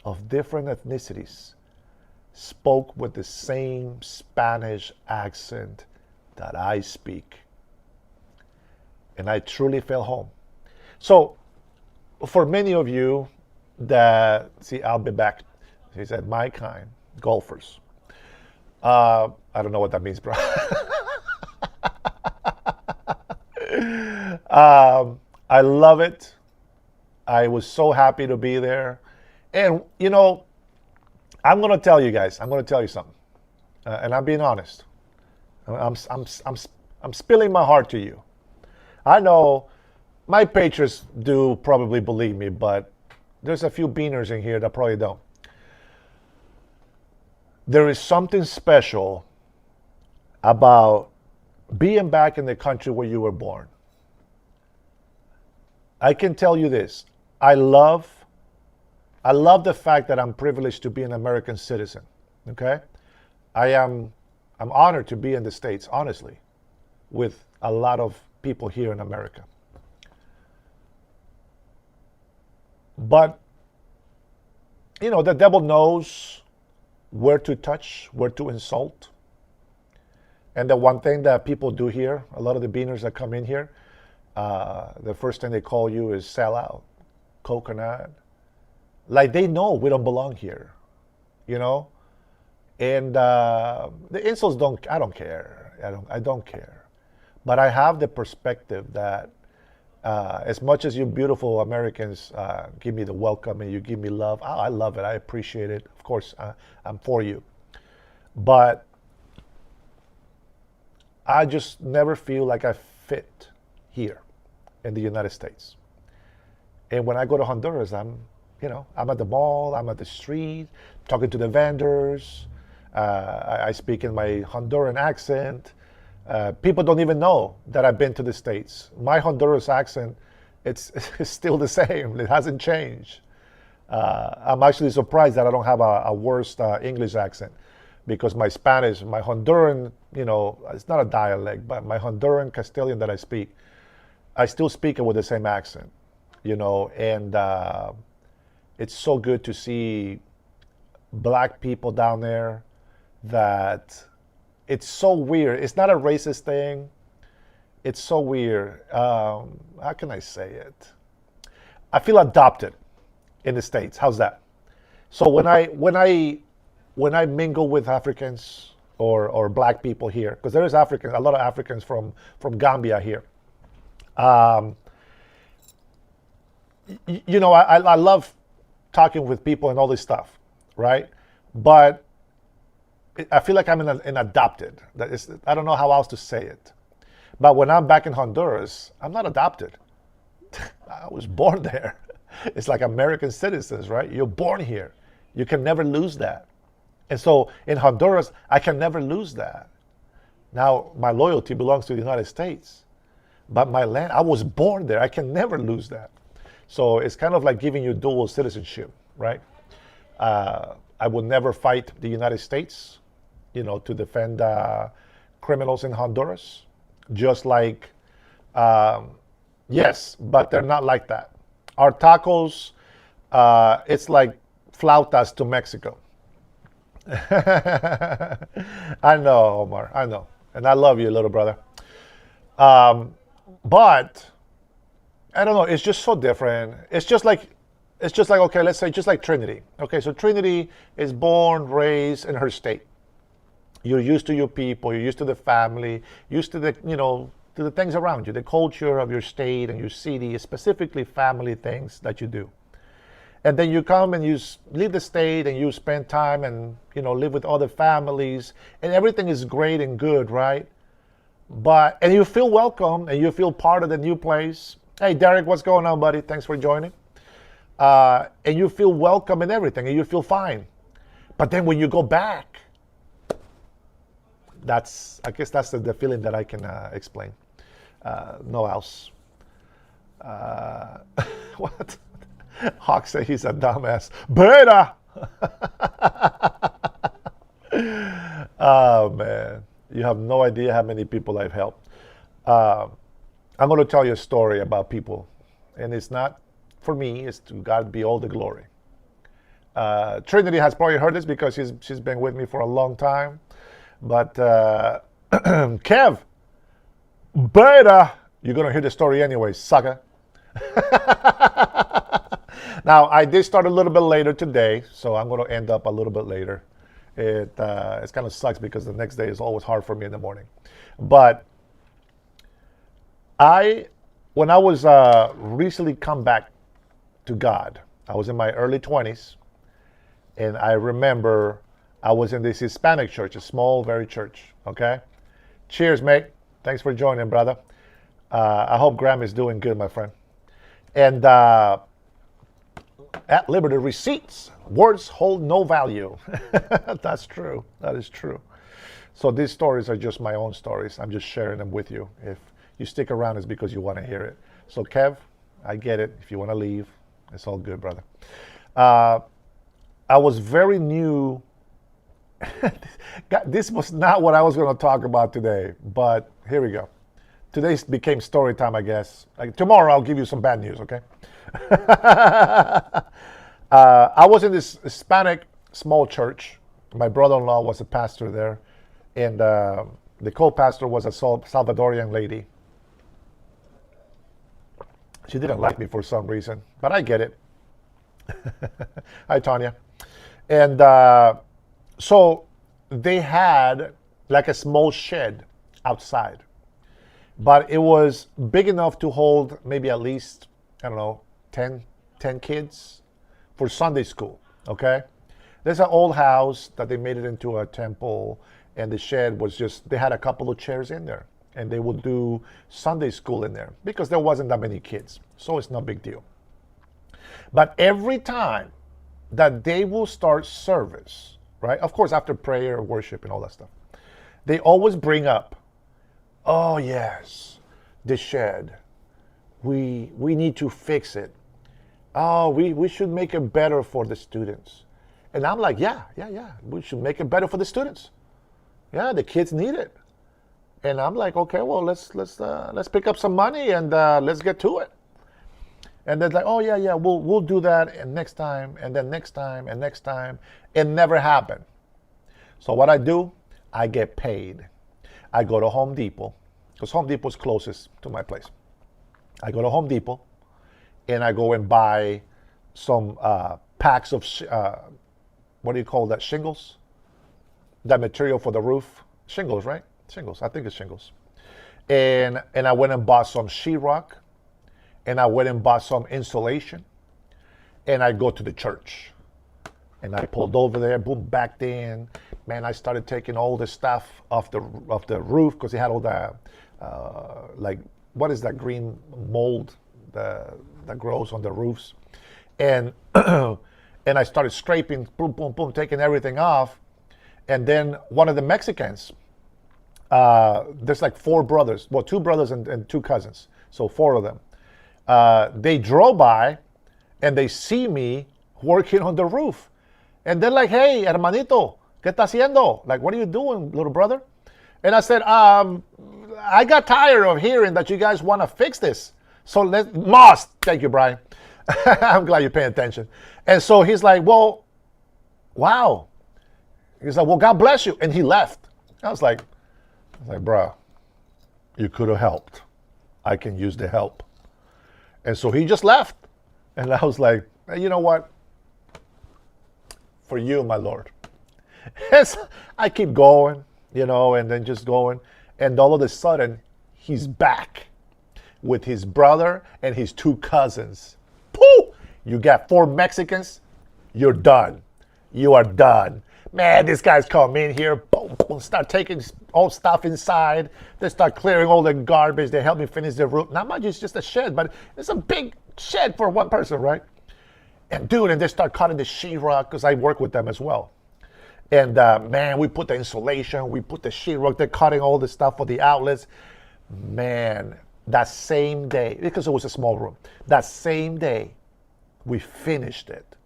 of different ethnicities spoke with the same Spanish accent that I speak. And I truly felt home. So, for many of you that, see, I'll be back, he said, my kind, golfers. I don't know what that means, bro. I love it. I was so happy to be there. And, you know, I'm going to tell you guys, I'm going to tell you something. And I'm being honest. I'm spilling my heart to you. I know my patrons do probably believe me, but there's a few beaners in here that probably don't. There is something special about being back in the country where you were born. I can tell you this. I love the fact that I'm privileged to be an American citizen. Okay? I'm honored to be in the States, honestly, with a lot of people here in America. But, you know, the devil knows where to touch, where to insult. And the one thing that people do here, a lot of the beaners that come in here, the first thing they call you is sellout, coconut. Like they know we don't belong here, you know? And the insults I don't care. I don't care. But I have the perspective that as much as you beautiful Americans give me the welcome and you give me love, I love it. I appreciate it. Of course, I'm for you. But I just never feel like I fit here in the United States. And when I go to Honduras, I'm at the mall, I'm at the street, talking to the vendors. I speak in my Honduran accent. People don't even know that I've been to the States. My Honduras accent, it's still the same. It hasn't changed. I'm actually surprised that I don't have a worse English accent, because my Spanish, my Honduran, it's not a dialect, but my Honduran Castilian that I speak, I still speak it with the same accent, and it's so good to see black people down there that it's so weird. It's not a racist thing. It's so weird. How can I say it? I feel adopted in the States. How's that? So when I mingle with Africans or black people here, because there is a lot of Africans from Gambia here. I love talking with people and all this stuff, right? But I feel like I'm an adopted. I don't know how else to say it. But when I'm back in Honduras, I'm not adopted. I was born there. It's like American citizens, right? You're born here. You can never lose that. And so in Honduras, I can never lose that. Now, my loyalty belongs to the United States. But my land, I was born there. I can never lose that. So it's kind of like giving you dual citizenship, right? I would never fight the United States, to defend criminals in Honduras. Just like, yes, but they're not like that. Our tacos, it's like flautas to Mexico. I know, Omar, I know. And I love you, little brother. But I don't know, it's just so different. It's just like, okay, let's say just like Trinity. Okay, so Trinity is born, raised in her state. You're used to your people, you're used to the family, used to the, to the things around you, the culture of your state and your city, specifically family things that you do. And then you come and you leave the state and you spend time and, live with other families and everything is great and good, right? And you feel welcome and you feel part of the new place. Hey, Derek, what's going on, buddy? Thanks for joining. And you feel welcome and everything and you feel fine. But then when you go back, I guess that's the feeling that I can explain. No else. What? Hawk said he's a dumbass. Beta! Oh, man. You have no idea how many people I've helped. I'm going to tell you a story about people. And it's not for me. It's to God be all the glory. Trinity has probably heard this because she's been with me for a long time. But Kev, beta, you're going to hear the story anyway, sucker. Now, I did start a little bit later today, so I'm going to end up a little bit later. It kind of sucks because the next day is always hard for me in the morning. But when I was recently come back to God, I was in my early 20s, and I remember I was in this Hispanic church, a small, very church, okay? Cheers, mate. Thanks for joining, brother. I hope Graham is doing good, my friend. And at liberty, receipts, words hold no value. That's true. That is true. So these stories are just my own stories. I'm just sharing them with you. If you stick around, it's because you want to hear it. So Kev, I get it. If you want to leave, it's all good, brother. I was very new. This was not what I was going to talk about today, but here we go. Today became story time, I guess. Like tomorrow, I'll give you some bad news, okay? I was in this Hispanic small church. My brother-in-law was a pastor there, and the co-pastor was a Salvadorian lady. She didn't like me for some reason, but I get it. Hi, Tanya. And so they had like a small shed outside, but it was big enough to hold maybe at least, I don't know, 10 kids for Sunday school, okay? There's an old house that they made it into a temple, and the shed was just, they had a couple of chairs in there, and they would do Sunday school in there because there wasn't that many kids, so it's no big deal. But every time that they will start service, right? Of course, after prayer, worship, and all that stuff, they always bring up, oh yes, the shed. We need to fix it. Oh, we should make it better for the students. And I'm like, yeah, we should make it better for the students. Yeah, the kids need it. And I'm like, okay, well, let's pick up some money and let's get to it. And they're like, oh yeah, we'll do that, and next time, and then next time, and next time. It never happened. So what I do, I get paid. I go to Home Depot, because Home Depot is closest to my place. I go to Home Depot, and I go and buy some packs of, what do you call that, shingles? That material for the roof. Shingles, right? Shingles, I think it's shingles. And I went and bought some sheetrock, and I went and bought some insulation, and I go to the church. And I pulled over there, boom, backed in. Man, I started taking all the stuff off the roof because it had all the, like, what is that green mold that grows on the roofs? And and I started scraping, boom, boom, boom, taking everything off. And then one of the Mexicans, there's like four brothers, well, two brothers and two cousins, so four of them. They drove by and they see me working on the roof. And they're like, hey, hermanito, ¿qué está haciendo? Like, what are you doing, little brother? And I said, I got tired of hearing that you guys want to fix this. So thank you, Brian. I'm glad you're paying attention. And so he's like, well, wow. He's like, well, God bless you. And he left. I was like, bro, you could have helped. I can use the help. And so he just left. And I was like, hey, you know what? For you, my Lord. And so I keep going, and then just going. And all of a sudden, he's back with his brother and his two cousins. Pooh! You got four Mexicans, you're done. You are done. Man, these guys come in here, boom, boom, start taking all stuff inside. They start clearing all the garbage. They help me finish the roof. Not much, it's just a shed, but it's a big shed for one person, right? And they start cutting the sheetrock because I work with them as well. And man, we put the insulation, we put the sheetrock, they're cutting all the stuff for the outlets. Man, that same day, because it was a small room, that same day, we finished it.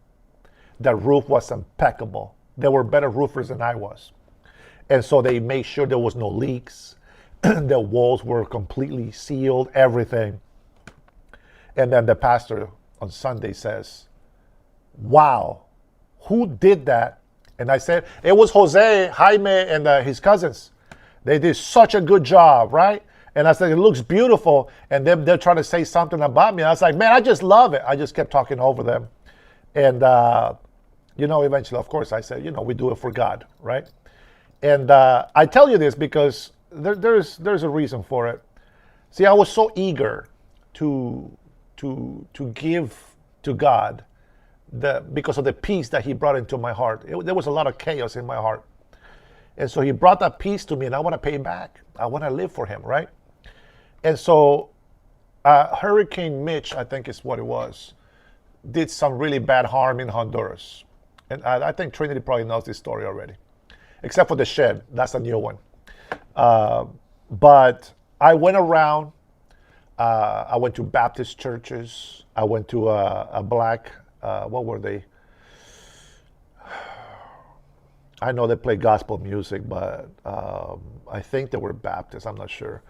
The roof was impeccable. They were better roofers than I was. And so they made sure there was no leaks. The walls were completely sealed, everything. And then the pastor on Sunday says, wow, who did that? And I said, it was Jose, Jaime, and his cousins. They did such a good job, right? And I said, it looks beautiful. And then they're trying to say something about me. I was like, man, I just love it. I just kept talking over them. And, eventually, of course, I said, we do it for God, right? And I tell you this because there's a reason for it. See, I was so eager to give to God because of the peace that he brought into my heart. There was a lot of chaos in my heart. And so he brought that peace to me, and I want to pay back. I want to live for him, right? And so Hurricane Mitch, I think is what it was, did some really bad harm in Honduras. And I think Trinity probably knows this story already, except for the shed. That's a new one. But I went around. I went to Baptist churches. I went to a black, what were they? I know they play gospel music, but I think they were Baptist. I'm not sure.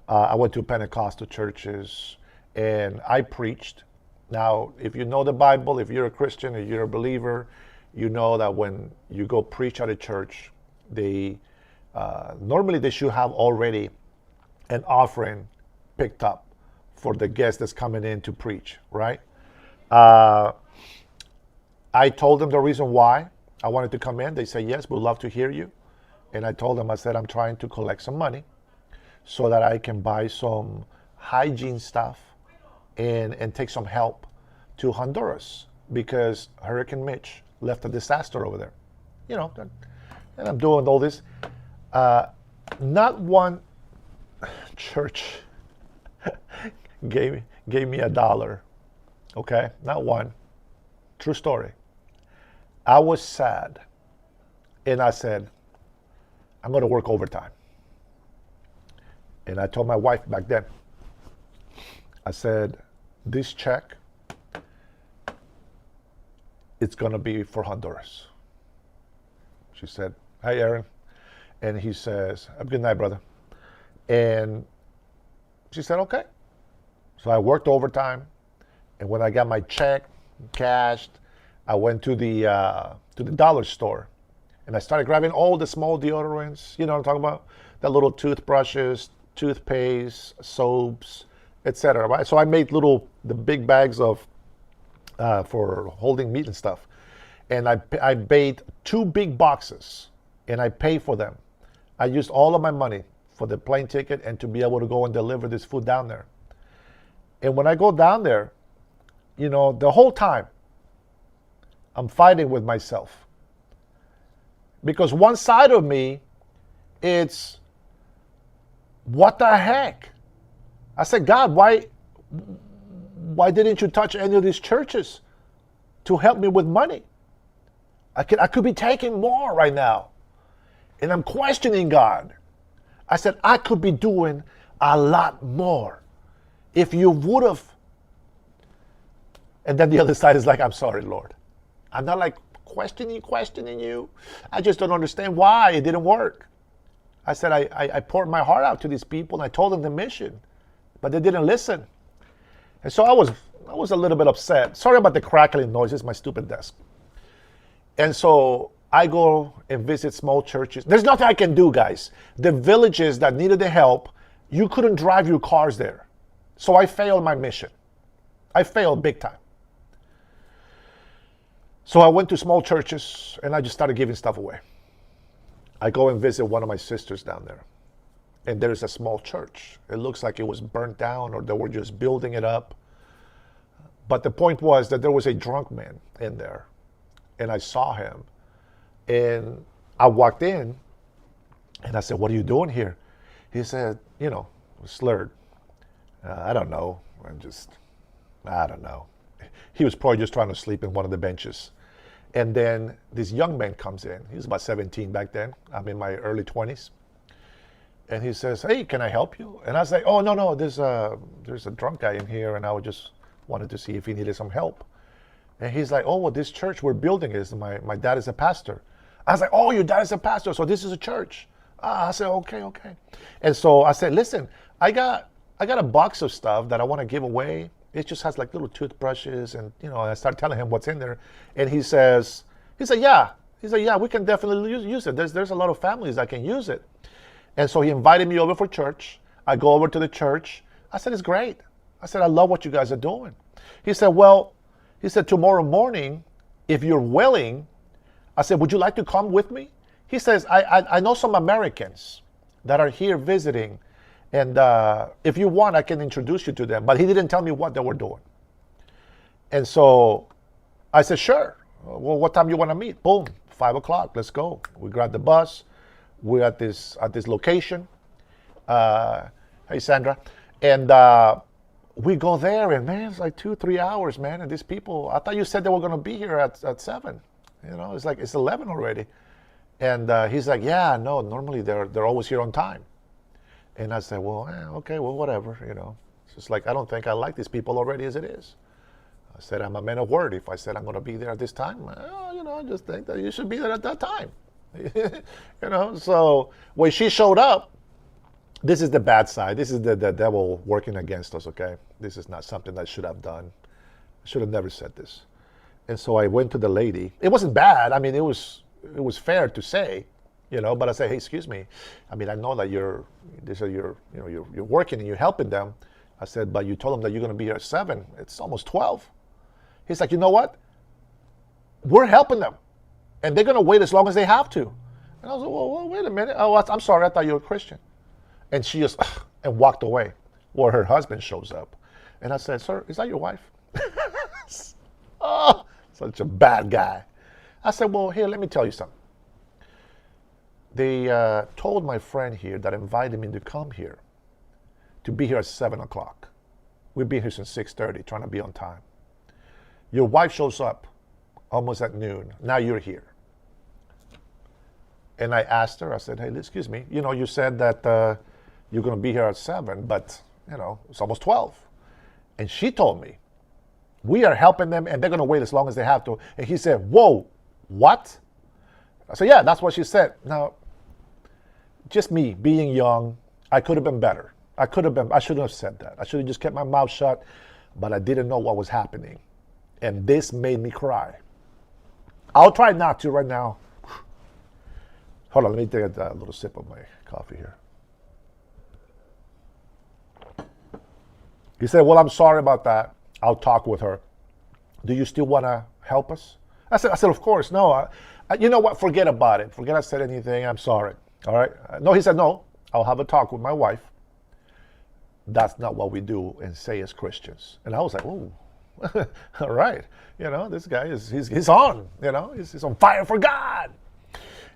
I went to Pentecostal churches, and I preached. Now, if you know the Bible, if you're a Christian, if you're a believer, you know that when you go preach at a church, they normally they should have already an offering picked up for the guest that's coming in to preach, right? I told them the reason why I wanted to come in. They said, yes, we'd love to hear you. And I told them, I said, I'm trying to collect some money so that I can buy some hygiene stuff and take some help to Honduras because Hurricane Mitch left a disaster over there. And I'm doing all this. Not one church gave me $1. Okay, not one. True story. I was sad, and I said, I'm going to work overtime. And I told my wife back then, I said, this check, it's going to be for Honduras. She said, hey, Aaron. And he says, have a good night, brother. And she said, okay. So I worked overtime. And when I got my check cashed, I went to the dollar store. And I started grabbing all the small deodorants. You know what I'm talking about? The little toothbrushes, toothpaste, soaps, etc. Right? So I made the big bags of for holding meat and stuff. And I bought 2 big boxes, and I paid for them. I used all of my money for the plane ticket and to be able to go and deliver this food down there. And when I go down there, the whole time, I'm fighting with myself. Because one side of me, it's, what the heck? I said, God, why didn't you touch any of these churches to help me with money? I could be taking more right now. And I'm questioning God. I said, I could be doing a lot more if you would have. And then the other side is like, I'm sorry, Lord. I'm not like questioning you. I just don't understand why it didn't work. I said, I poured my heart out to these people, and I told them the mission, but they didn't listen. And so I was a little bit upset. Sorry about the crackling noise. It's my stupid desk. And so I go and visit small churches. There's nothing I can do, guys. The villages that needed the help, you couldn't drive your cars there. So I failed my mission. I failed big time. So I went to small churches, and I just started giving stuff away. I go and visit one of my sisters down there. And there's a small church. It looks like it was burnt down, or they were just building it up. But the point was that there was a drunk man in there. And I saw him. And I walked in, and I said, what are you doing here? He said, slurred. I don't know. I don't know. He was probably just trying to sleep in one of the benches. And then this young man comes in. He was about 17 back then. I'm in my early 20s. And he says, hey, can I help you? And I was like, oh, no, there's a drunk guy in here, and I just wanted to see if he needed some help. And he's like, oh, well, this church we're building is, my dad is a pastor. I was like, oh, your dad is a pastor, so this is a church. I said, okay. And so I said, listen, I got a box of stuff that I want to give away. It just has like little toothbrushes, and I started telling him what's in there. And he says, He said, yeah. He said, yeah, we can definitely use it. There's a lot of families that can use it. And so he invited me over for church. I go over to the church. I said, it's great. I said, I love what you guys are doing. He said, well, he said, tomorrow morning, if you're willing, I said, would you like to come with me? He says, I know some Americans that are here visiting. And if you want, I can introduce you to them. But he didn't tell me what they were doing. And so I said, sure. Well, what time you want to meet? Boom, 5 o'clock. Let's go. We grabbed the bus. We're at this location. Hey, Sandra. And we go there, and man, it's like 2-3 hours, man. And these people, I thought you said they were going to be here at 7. You know, it's like it's 11 already. And he's like, yeah, no, normally they're always here on time. And I said, well, okay, well, whatever, you know. It's just like, I don't think I like these people already as it is. I said, I'm a man of word. If I said I'm going to be there at this time, you know, I just think that you should be there at that time. You know, so when she showed up, this is the bad side. This is the devil working against us, okay? This is not something I should have done. I should have never said this. And so I went to the lady. It wasn't bad. I mean, it was fair to say, you know, but I said, hey, excuse me. I mean, I know that you're working and you're helping them. I said, but you told them that you're going to be here at 7. It's almost 12. He's like, you know what? We're helping them. And they're going to wait as long as they have to. And I was like, well, wait a minute. Oh, I'm sorry. I thought you were a Christian. And she just and walked away. Well, her husband shows up. And I said, sir, is that your wife? Oh, such a bad guy. I said, well, here, let me tell you something. They told my friend here that invited me to come here, to be here at 7 o'clock. We've been here since 6:30, trying to be on time. Your wife shows up almost at noon. Now you're here. And I asked her, I said, hey, excuse me, you know, you said that you're going to be here at 7, but, you know, it's almost 12. And she told me, we are helping them and they're going to wait as long as they have to. And he said, whoa, what? I said, yeah, that's what she said. Now, just me being young, I could have been better. I shouldn't have said that. I should have just kept my mouth shut, but I didn't know what was happening. And this made me cry. I'll try not to right now. Hold on, let me take a little sip of my coffee here. He said, well, I'm sorry about that. I'll talk with her. Do you still want to help us? I said, of course. No, you know what? Forget about it. Forget I said anything. I'm sorry. All right. No, he said, no, I'll have a talk with my wife. That's not what we do and say as Christians. And I was like, oh, all right. You know, this guy he's on, you know, he's on fire for God.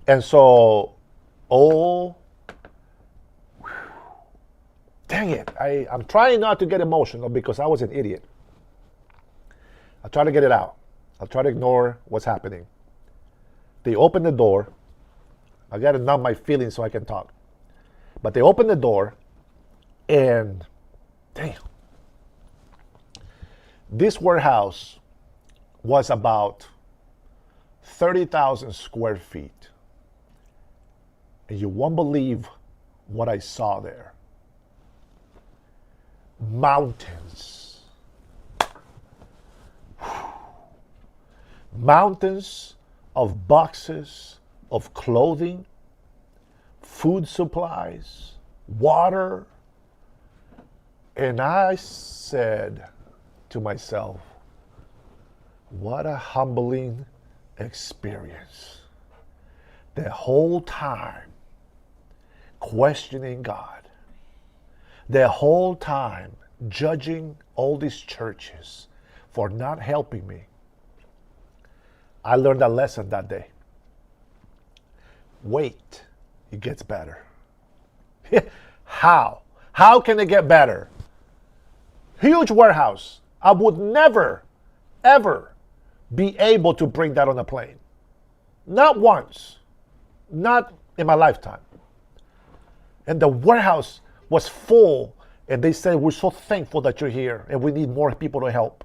And so, dang it. I'm trying not to get emotional because I was an idiot. I'll try to get it out. I'll try to ignore what's happening. They open the door. I got to numb my feelings so I can talk. But they open the door and, damn. This warehouse was about 30,000 square feet. And you won't believe what I saw there. Mountains. Mountains of boxes of clothing, food supplies, water. And I said to myself, what a humbling experience. The whole time questioning God. The whole time judging all these churches for not helping me. I learned a lesson that day. Wait, it gets better. How? How can it get better? Huge warehouse. I would never, ever be able to bring that on a plane. Not once. Not in my lifetime. And the warehouse was full, and they said, we're so thankful that you're here, and we need more people to help.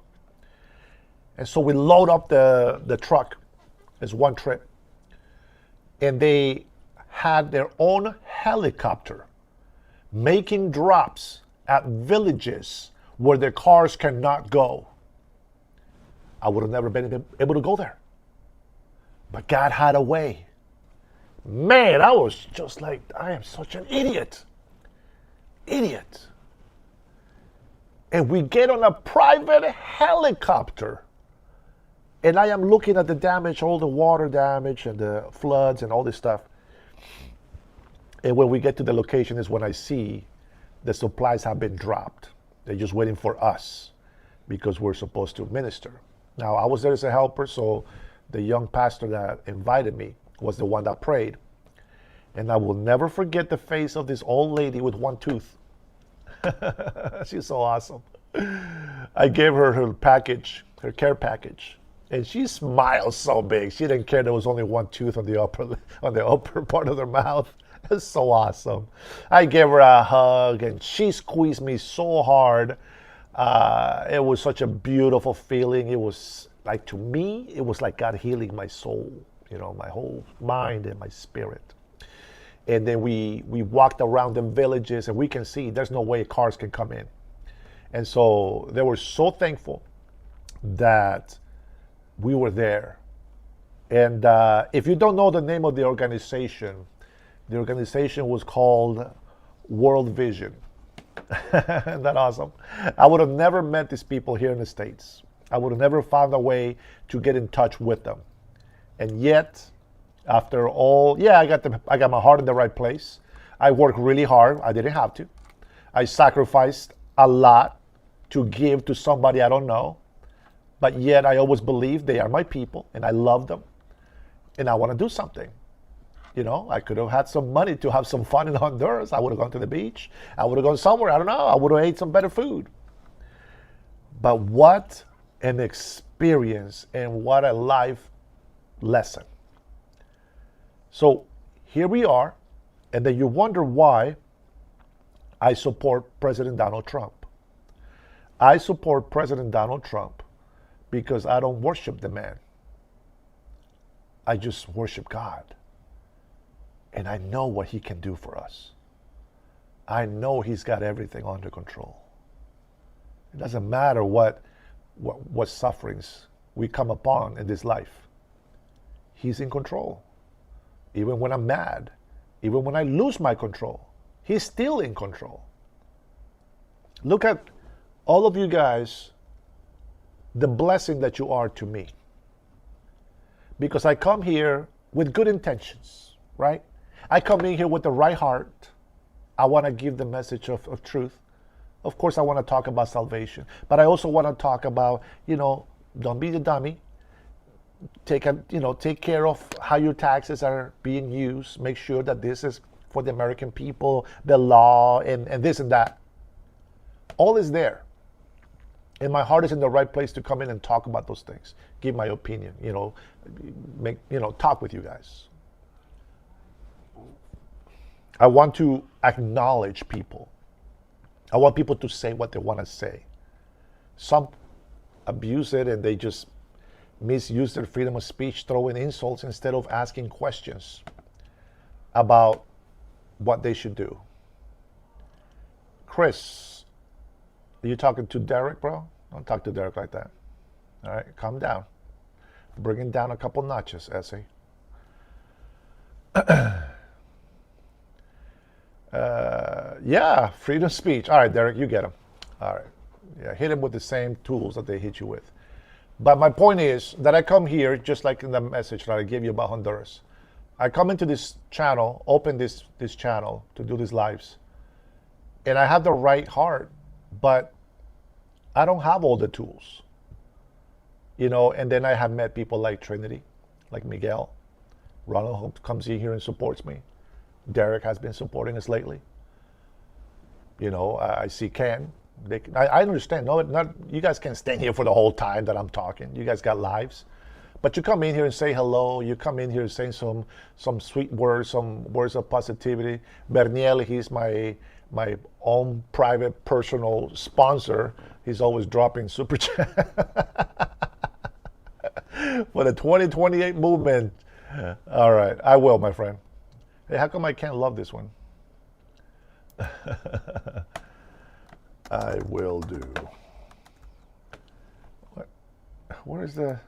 And so we load up the truck. It's one trip. And they had their own helicopter making drops at villages where their cars cannot go. I would have never been able to go there. But God had a way. Man, I was just like, I am such an idiot. Idiot. And we get on a private helicopter. And I am looking at the damage, all the water damage and the floods and all this stuff. And when we get to the location is when I see the supplies have been dropped. They're just waiting for us because we're supposed to minister. Now, I was there as a helper, so the young pastor that invited me was the one that prayed. And I will never forget the face of this old lady with one tooth. She's so awesome. I gave her her package, her care package. And she smiled so big. She didn't care there was only one tooth on the upper part of her mouth. It's so awesome. I gave her a hug, and she squeezed me so hard. It was such a beautiful feeling. It was like, to me, it was like God healing my soul, my whole mind and my spirit. And then we walked around the villages, and we can see there's no way cars can come in. And so they were so thankful that we were there. And if you don't know the name of the organization was called World Vision. Isn't that awesome? I would have never met these people here in the States. I would have never found a way to get in touch with them. And yet, after all, I got my heart in the right place. I worked really hard. I didn't have to. I sacrificed a lot to give to somebody I don't know. But yet I always believe they are my people and I love them. And I want to do something. I could have had some money to have some fun in Honduras. I would have gone to the beach. I would have gone somewhere. I don't know. I would have ate some better food. But what an experience and what a life lesson. So here we are. And then you wonder why I support President Donald Trump. I support President Donald Trump because I don't worship the man. I just worship God. And I know what he can do for us. I know he's got everything under control. It doesn't matter what sufferings we come upon in this life. He's in control. Even when I'm mad, even when I lose my control, he's still in control. Look at all of you guys, the blessing that you are to me. Because I come here with good intentions, right? I come in here with the right heart. I want to give the message of truth. Of course, I want to talk about salvation. But I also want to talk about, don't be the dummy. Take care of how your taxes are being used. Make sure that this is for the American people, the law, and this and that. All is there. And my heart is in the right place to come in and talk about those things. Give my opinion, talk with you guys. I want to acknowledge people. I want people to say what they want to say. Some abuse it and they just misuse their freedom of speech, throwing insults instead of asking questions about what they should do. Chris, are you talking to Derek, bro? Don't talk to Derek like that. All right, calm down. Bring it down a couple notches, Essie. Freedom of speech. All right, Derek, you get him. All right. Yeah, hit him with the same tools that they hit you with. But my point is that I come here, just like in the message that I gave you about Honduras. I come into this channel, open this channel to do these lives. And I have the right heart, but I don't have all the tools. And then I have met people like Trinity, like Miguel. Ronald comes in here and supports me. Derek has been supporting us lately. I see Ken. I understand. No, you guys can't stand here for the whole time that I'm talking. You guys got lives. But you come in here and say hello. You come in here saying some sweet words, some words of positivity. Berniel, he's my own private personal sponsor. He's always dropping super chat for the 2028 movement. All right, I will, my friend. Hey, how come I can't love this one? I will do. What? Where is the?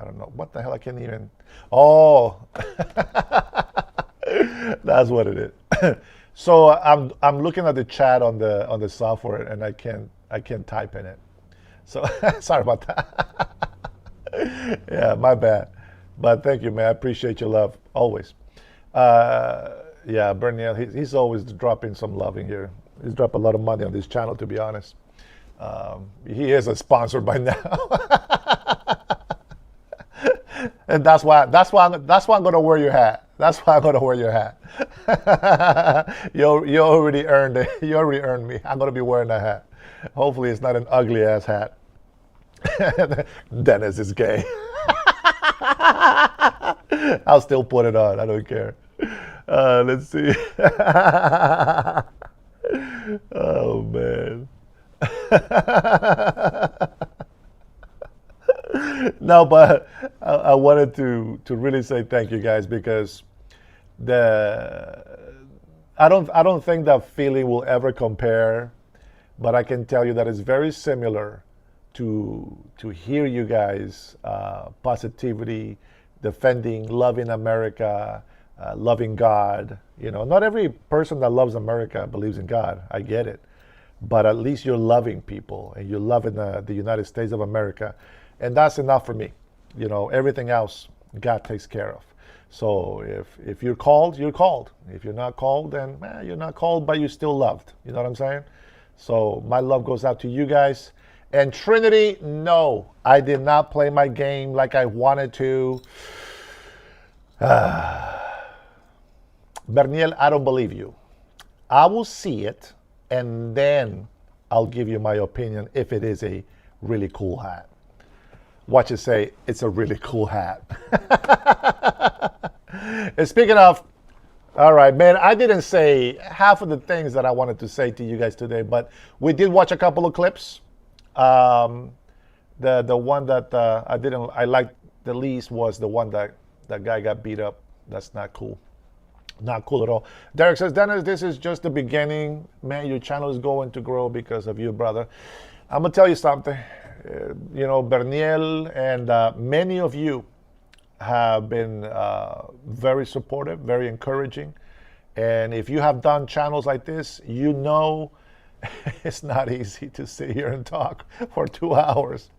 I don't know. What the hell? I can't even. Oh, that's what it is. So I'm looking at the chat on the software, and I can't type in it. So sorry about that. Yeah, my bad. But thank you, man. I appreciate your love always. Yeah, Berniel, he's always dropping some love in here. He's dropped a lot of money on this channel, to be honest. He is a sponsor by now. And that's why I'm gonna wear your hat. That's why I'm gonna wear your hat. You already earned it. You already earned me. I'm gonna be wearing that hat. Hopefully it's not an ugly ass hat. Dennis is gay. I'll still put it on. I don't care. Let's see. Oh man. No, but I wanted to really say thank you guys, because I don't think that feeling will ever compare, but I can tell you that it's very similar to hear you guys positivity, defending, loving America, loving God. You know, not every person that loves America believes in God. I get it. But at least you're loving people, and you're loving the United States of America. And that's enough for me. You know, everything else God takes care of. So if you're called, you're called. If you're not called, then you're not called, but you're still loved. You know what I'm saying? So my love goes out to you guys. And Trinity, no, I did not play my game like I wanted to. Berniel, I don't believe you. I will see it, and then I'll give you my opinion if it is a really cool hat. Watch it say, it's a really cool hat. And speaking of, all right, man, I didn't say half of the things that I wanted to say to you guys today, but we did watch a couple of clips. The one that I liked the least was the one that guy got beat up. That's not cool. Not cool at all. Derek says, Dennis, this is just the beginning. Man, your channel is going to grow because of you, brother. I'm going to tell you something. You know, Berniel and many of you have been very supportive, very encouraging. And if you have done channels like this, you know it's not easy to sit here and talk for 2 hours.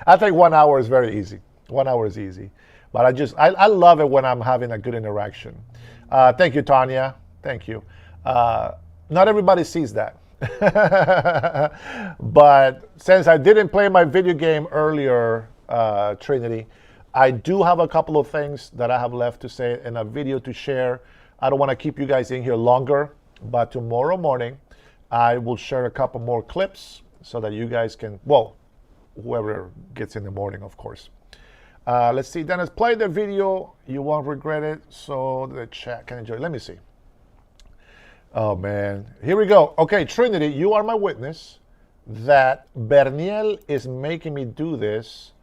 I think 1 hour is very easy. 1 hour is easy. But I love it when I'm having a good interaction. Thank you, Tanya. Thank you. Not everybody sees that. But since I didn't play my video game earlier, Trinity, I do have a couple of things that I have left to say in a video to share. I don't want to keep you guys in here longer, but tomorrow morning I will share a couple more clips so that you guys can, well, whoever gets in the morning, of course. Let's see, Dennis, play the video. You won't regret it. So the chat can enjoy. Let me see. Oh, man. Here we go. Okay, Trinity, you are my witness that Berniel is making me do this.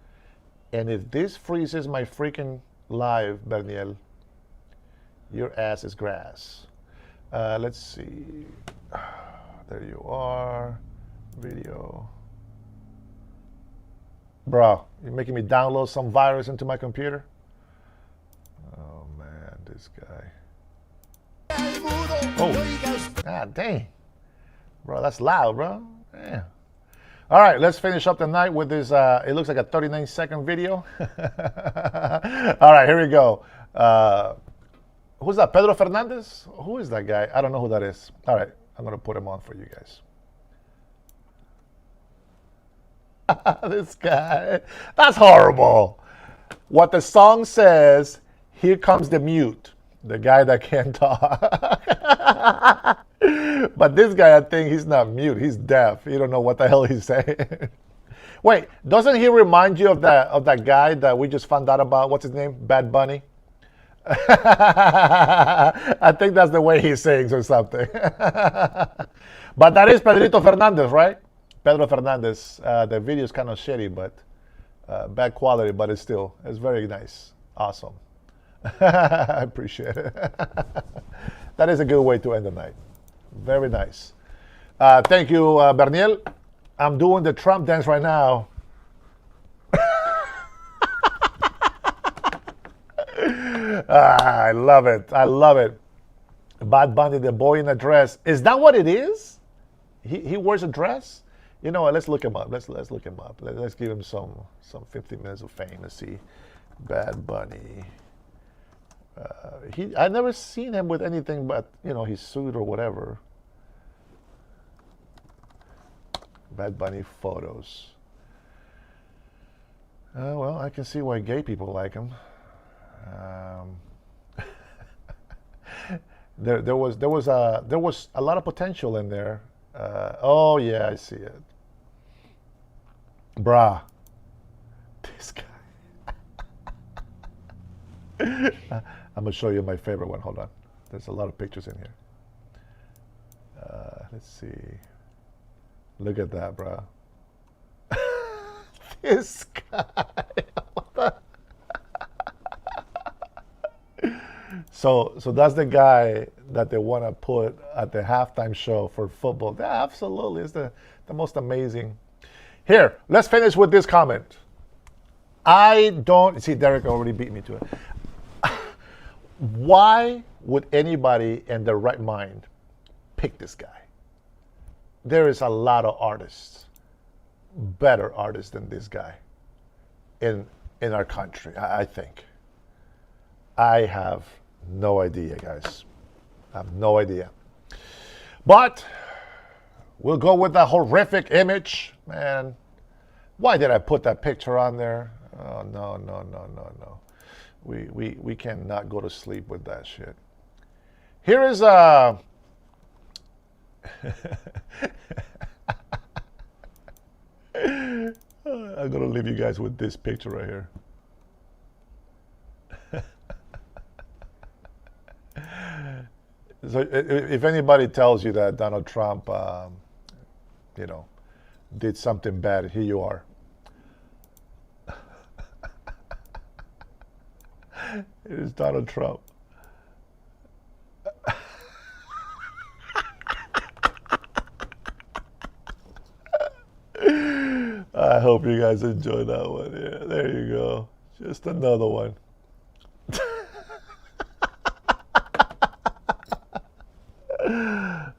And if this freezes my freaking live, Berniel, your ass is grass. Let's see. There you are. Video. Bro, you're making me download some virus into my computer? Oh, man, this guy. Oh, god dang. Bro, that's loud, bro. Damn. All right, let's finish up the night with this. It looks like a 39-second video. All right, here we go. Who's that? Pedro Fernandez? Who is that guy? I don't know who that is. All right, I'm going to put him on for you guys. This guy. That's horrible. What the song says, here comes the mute. The guy that can't talk. But this guy, I think he's not mute. He's deaf. You don't know what the hell he's saying. Wait, doesn't he remind you of that guy that we just found out about? What's his name? Bad Bunny? I think that's the way he sings or something. But that is Pedrito Fernandez, right? Pedro Fernandez. The video is kind of shitty, but bad quality, but it's very nice. Awesome. I appreciate it. That is a good way to end the night. Very nice. Thank you, Berniel. I'm doing the Trump dance right now. I love it. I love it. Bad Bunny, the boy in a dress. Is that what it is? He wears a dress? You know what? Let's look him up. Let's look him up. Let's give him some 50 minutes of fame. Let's see. Bad Bunny. I never seen him with anything but, you know, his suit or whatever. Bad Bunny photos. Well, I can see why gay people like him. There was a lot of potential in there. Oh yeah, I see it. Bruh, this guy. I'm gonna show you my favorite one. Hold on. There's a lot of pictures in here. Let's see. Look at that, bruh. This guy. So that's the guy that they want to put at the halftime show for football. Yeah, absolutely. It's the most amazing. Here, let's finish with this comment. I don't see Derek already beat me to it. Why would anybody in their right mind pick this guy? There is a lot of artists, better artists than this guy in our country, I think. I have no idea, guys. I have no idea. But we'll go with that horrific image. Man, why did I put that picture on there? Oh, no. We cannot go to sleep with that shit. Here is a... I'm going to leave you guys with this picture right here. So if anybody tells you that Donald Trump, you know, did something bad, here you are. It is Donald Trump. I hope you guys enjoyed that one. Yeah, there you go. Just another one.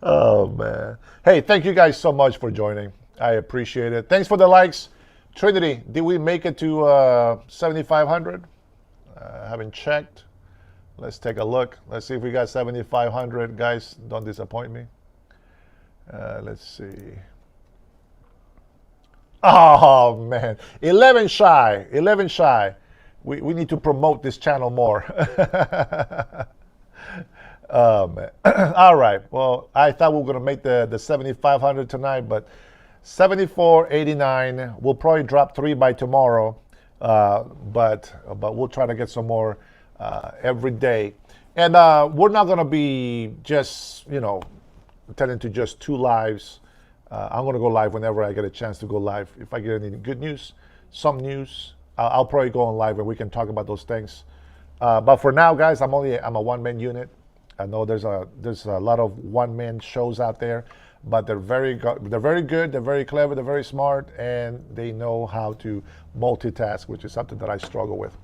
Oh, man. Hey, thank you guys so much for joining. I appreciate it. Thanks for the likes. Trinity, did we make it to 7,500? Haven't checked. Let's take a look. Let's see if we got 7,500. Guys, don't disappoint me. Let's see. Oh, man. 11 shy. 11 shy. We need to promote this channel more. Oh, man. All right. Well, I thought we were going to make the 7,500 tonight, but 74.89. We'll probably drop 3 by tomorrow, but we'll try to get some more every day. And we're not going to be just, you know, telling to just 2 lives. I'm going to go live whenever I get a chance to go live. If I get any good news, some news, I'll probably go on live and we can talk about those things. But for now, guys, I'm a one-man unit. I know there's a lot of one-man shows out there, but they're very good, they're very clever, they're very smart, and they know how to multitask, which is something that I struggle with.